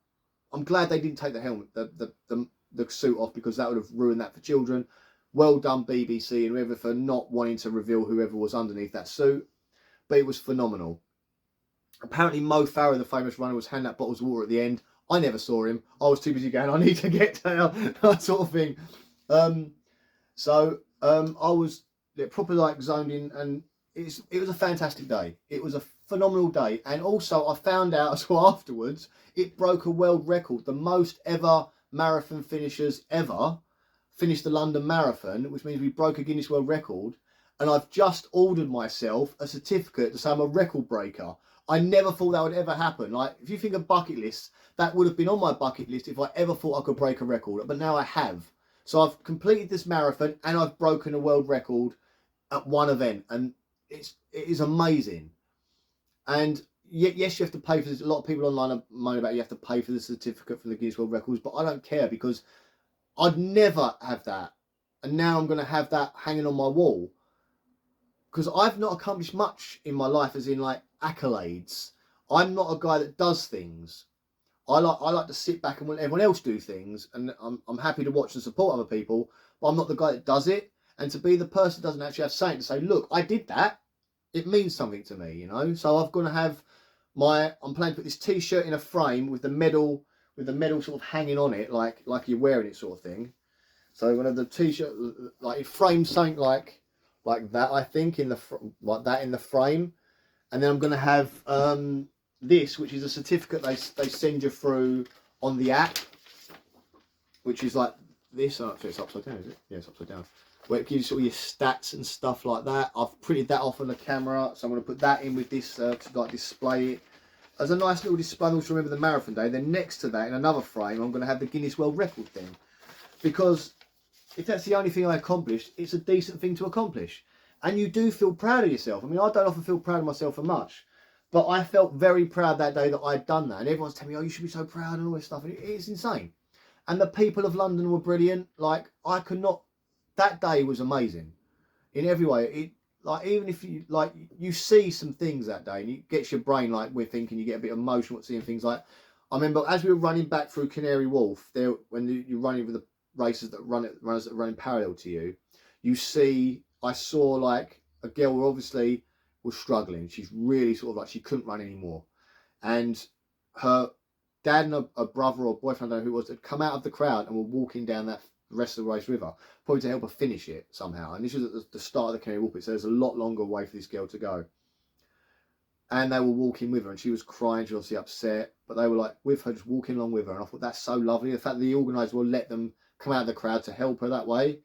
[SPEAKER 1] I'm glad they didn't take the helmet, the suit off, because that would have ruined that for children. Well done, BBC and whoever, for not wanting to reveal whoever was underneath that suit. But it was phenomenal. Apparently Mo Farah, the famous runner, was handing out bottles of water at the end. I never saw him. I was too busy going, I need to get down, that sort of thing. I was proper like zoned in, and it was a fantastic day. It was a phenomenal day. And also I found out as well afterwards, it broke a world record. The most ever marathon finishers ever finished the London Marathon, which means we broke a Guinness World Record. And I've just ordered myself a certificate to say I'm a record breaker. I never thought that would ever happen. Like, if you think of bucket lists, that would have been on my bucket list if I ever thought I could break a record. But now I have. So I've completed this marathon and I've broken a world record at one event. And it is amazing. And yes, you have to pay for this. A lot of people online are moaning about you have to pay for the certificate from the Guinness World Records. But I don't care, because I'd never have that. And now I'm going to have that hanging on my wall. Because I've not accomplished much in my life, as in like accolades. I'm not a guy that does things. I like to sit back and let everyone else do things, and I'm happy to watch and support other people, but I'm not the guy that does it. And to be the person that doesn't actually have something to say, look, I did that, it means something to me, you know. So I'm going to have I'm planning to put this t-shirt in a frame with the medal sort of hanging on it, like you're wearing it, sort of thing. So I'm going to have the t-shirt like it frames something like that, I think, in the frame. And then I'm going to have this, which is a certificate they send you through on the app, which is like this. Oh, it's upside down, is it? Yeah, it's upside down. Where it gives you sort of your stats and stuff like that. I've printed that off on the camera, so I'm going to put that in with this to like display it as a nice little display to remember the marathon day. Then next to that, in another frame, I'm going to have the Guinness World Record thing, because if that's the only thing I accomplished, it's a decent thing to accomplish. And you do feel proud of yourself. I mean, I don't often feel proud of myself for much, but I felt very proud that day that I'd done that. And everyone's telling me, oh, you should be so proud and all this stuff. And it's insane. And the people of London were brilliant. Like, I could not, that day was amazing in every way. It, like, even if you, like, you see some things that day and it gets your brain, like we're thinking, you get a bit emotional seeing things like, I remember as we were running back through Canary Wharf, there, when you're running with the runners that are running parallel to you, you see, I saw like a girl who obviously was struggling. She's really sort of like, she couldn't run anymore. And her dad and a brother or boyfriend, I don't know who it was, had come out of the crowd and were walking down that rest of the race with her, probably to help her finish it somehow. And this was at the start of the Canary Wharf, so there's a lot longer way for this girl to go. And they were walking with her, and she was crying, she was obviously upset, but they were like with her, just walking along with her. And I thought, that's so lovely. The fact that the organiser will let them come out of the crowd to help her that way.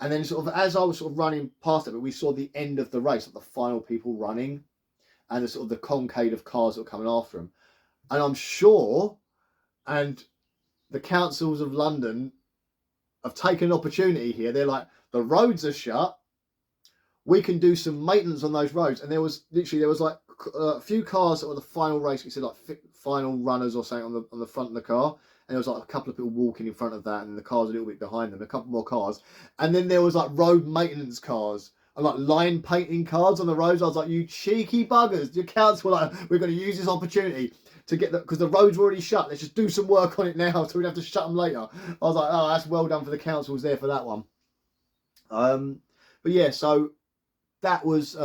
[SPEAKER 1] And then sort of as I was sort of running past it, but we saw the end of the race, like the final people running, and the sort of the concave of cars that were coming after them. And I'm sure, and the councils of London have taken an opportunity here. They're like, the roads are shut, we can do some maintenance on those roads. And there was like a few cars that were the final race. We said like final runners or something on the front of the car. And there was like a couple of people walking in front of that, and the cars a little bit behind them, a couple more cars. And then there was like road maintenance cars and like line painting cars on the roads. I was like, you cheeky buggers. Your council were like, we're going to use this opportunity to get because the roads were already shut. Let's just do some work on it now so we don't have to shut them later. I was like, oh, that's well done for the councils there for that one. But yeah, so that was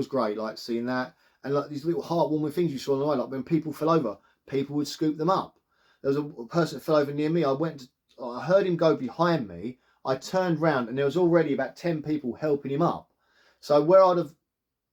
[SPEAKER 1] great, like seeing that. And like these little heartwarming things you saw on the way, like when people fell over, people would scoop them up. There was a person that fell over near me. I heard him go behind me. I turned round and there was already about 10 people helping him up. So where I'd have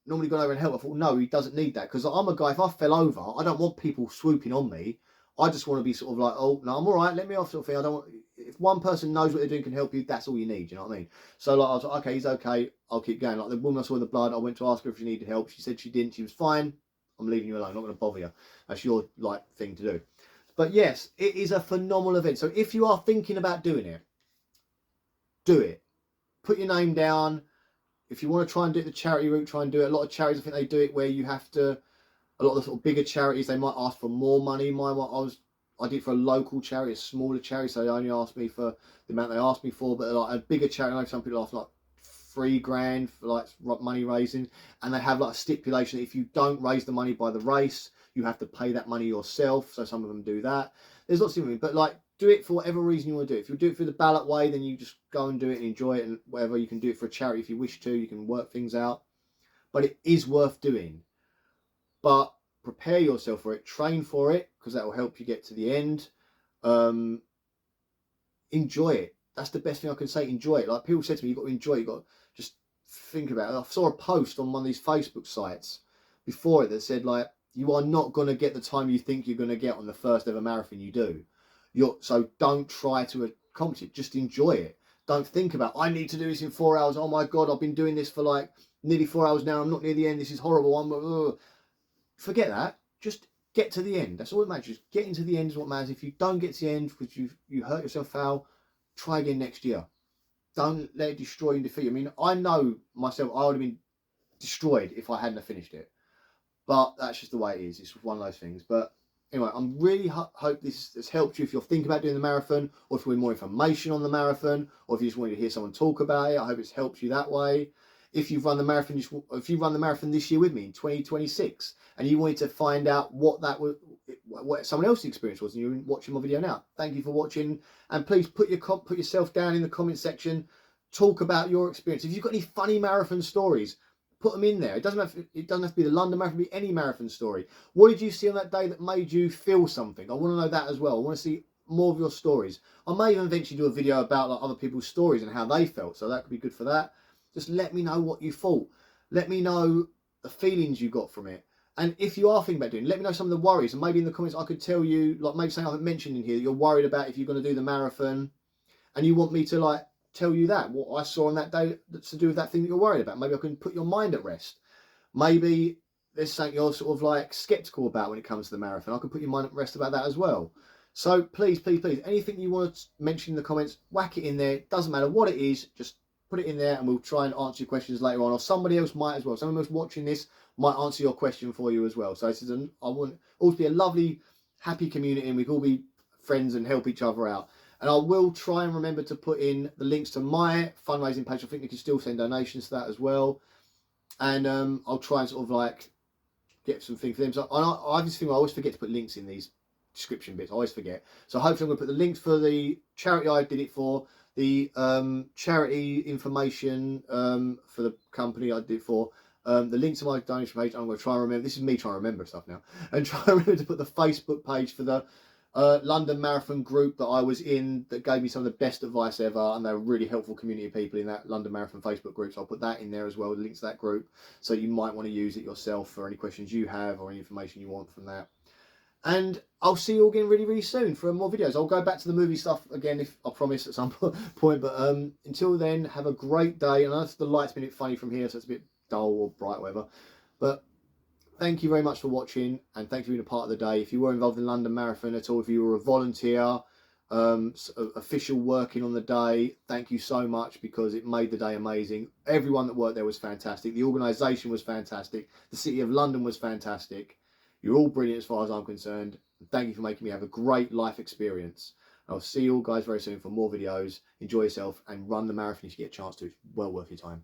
[SPEAKER 1] normally gone over and helped, I thought, no, he doesn't need that. Because I'm a guy, if I fell over, I don't want people swooping on me. I just want to be sort of like, oh, no, I'm all right, let me off sort of thing. I don't want, if one person knows what they're doing, can help you, that's all you need, you know what I mean? So like, I was like, okay, he's okay, I'll keep going. Like the woman I saw in the blood, I went to ask her if she needed help. She said she didn't, she was fine. I'm leaving you alone, I'm not going to bother you. That's your like thing to do. But yes, it is a phenomenal event. So if you are thinking about doing it, do it. Put your name down. If you want to try and do it the charity route, try and do it. A lot of charities, I think they do it where you have to, A lot of the sort of bigger charities, they might ask for more money. I did it for a local charity, a smaller charity, so they only asked me for the amount they asked me for. But like a bigger charity, I know some people ask like $3,000 for like money raising, and they have like a stipulation that if you don't raise the money by the race, you have to pay that money yourself. So some of them do that. There's lots of things, but like do it for whatever reason you want to do it. If you do it through the ballot way, then you just go and do it and enjoy it and whatever. You can do it for a charity if you wish to. You can work things out, but it is worth doing. But prepare yourself for it, train for it, because that will help you get to the end. Enjoy it. That's the best thing I can say. Enjoy it. Like people said to me, you've got to enjoy it. You've got to just think about it. I saw a post on one of these Facebook sites before it that said like, you are not going to get the time you think you're going to get on the first ever marathon you do. So don't try to accomplish it. Just enjoy it. Don't think about, I need to do this in 4 hours. Oh my God, I've been doing this for like nearly 4 hours now. I'm not near the end. This is horrible. Forget that. Just get to the end. That's all that matters. Just getting to the end is what matters. If you don't get to the end because you hurt yourself foul, try again next year. Don't let it destroy and defeat you. I mean, I know myself, I would have been destroyed if I hadn't have finished it. But that's just the way it is. It's one of those things. But anyway, I'm really hope this has helped you if you're thinking about doing the marathon, or if you want more information on the marathon, or if you just wanted to hear someone talk about it. I hope it's helped you that way. If you've run the marathon, if you run the marathon this year with me in 2026, and you wanted to find out what someone else's experience was, and you're watching my video now, thank you for watching. And please put yourself down in the comment section. Talk about your experience. If you've got any funny marathon stories, put them in there. It doesn't have to be the London Marathon. It can be any marathon story. What did you see on that day that made you feel something? I want to know that as well. I want to see more of your stories. I may even eventually do a video about like other people's stories and how they felt. So that could be good for that. Just let me know what you thought. Let me know the feelings you got from it. And if you are thinking about doing it, let me know some of the worries. And maybe in the comments I could tell you, like maybe something I haven't mentioned in here that you're worried about if you're going to do the marathon, and you want me to like tell you that, what I saw on that day that's to do with that thing that you're worried about. Maybe I can put your mind at rest. Maybe there's something you're sort of like skeptical about when it comes to the marathon. I can put your mind at rest about that as well. So please, please, please, anything you want to mention in the comments, whack it in there. It doesn't matter what it is, just put it in there and we'll try and answer your questions later on, or somebody else might as well. Someone else watching this might answer your question for you as well. So this is I want all to be a lovely, happy community, and we can all be friends and help each other out. And I will try and remember to put in the links to my fundraising page. I think you can still send donations to that as well. And I'll try and sort of like get some things for them. So I have this thing where I always forget to put links in these description bits. I always forget. So hopefully I'm going to put the links for the charity I did it for, the charity information for the company I did it for, the link to my donation page. I'm going to try and remember. This is me trying to remember stuff now. And try and remember to put the Facebook page for the London Marathon group that I was in, that gave me some of the best advice ever, and they were really helpful community of people in that London Marathon Facebook group. So I'll put that in there as well, the link to that group, so you might want to use it yourself for any questions you have or any information you want from that. And I'll see you all again really, really soon for more videos. I'll go back to the movie stuff again, if I promise, at some point. But until then, have a great day. And I know the light's been a bit funny from here, so it's a bit dull or bright, whatever. But thank you very much for watching, and thank you for being a part of the day. If you were involved in London Marathon at all, if you were a volunteer, official working on the day, thank you so much, because it made the day amazing. Everyone that worked there was fantastic. The organisation was fantastic. The City of London was fantastic. You're all brilliant as far as I'm concerned. Thank you for making me have a great life experience. I'll see you all guys very soon for more videos. Enjoy yourself and run the marathon if you get a chance to. It's well worth your time.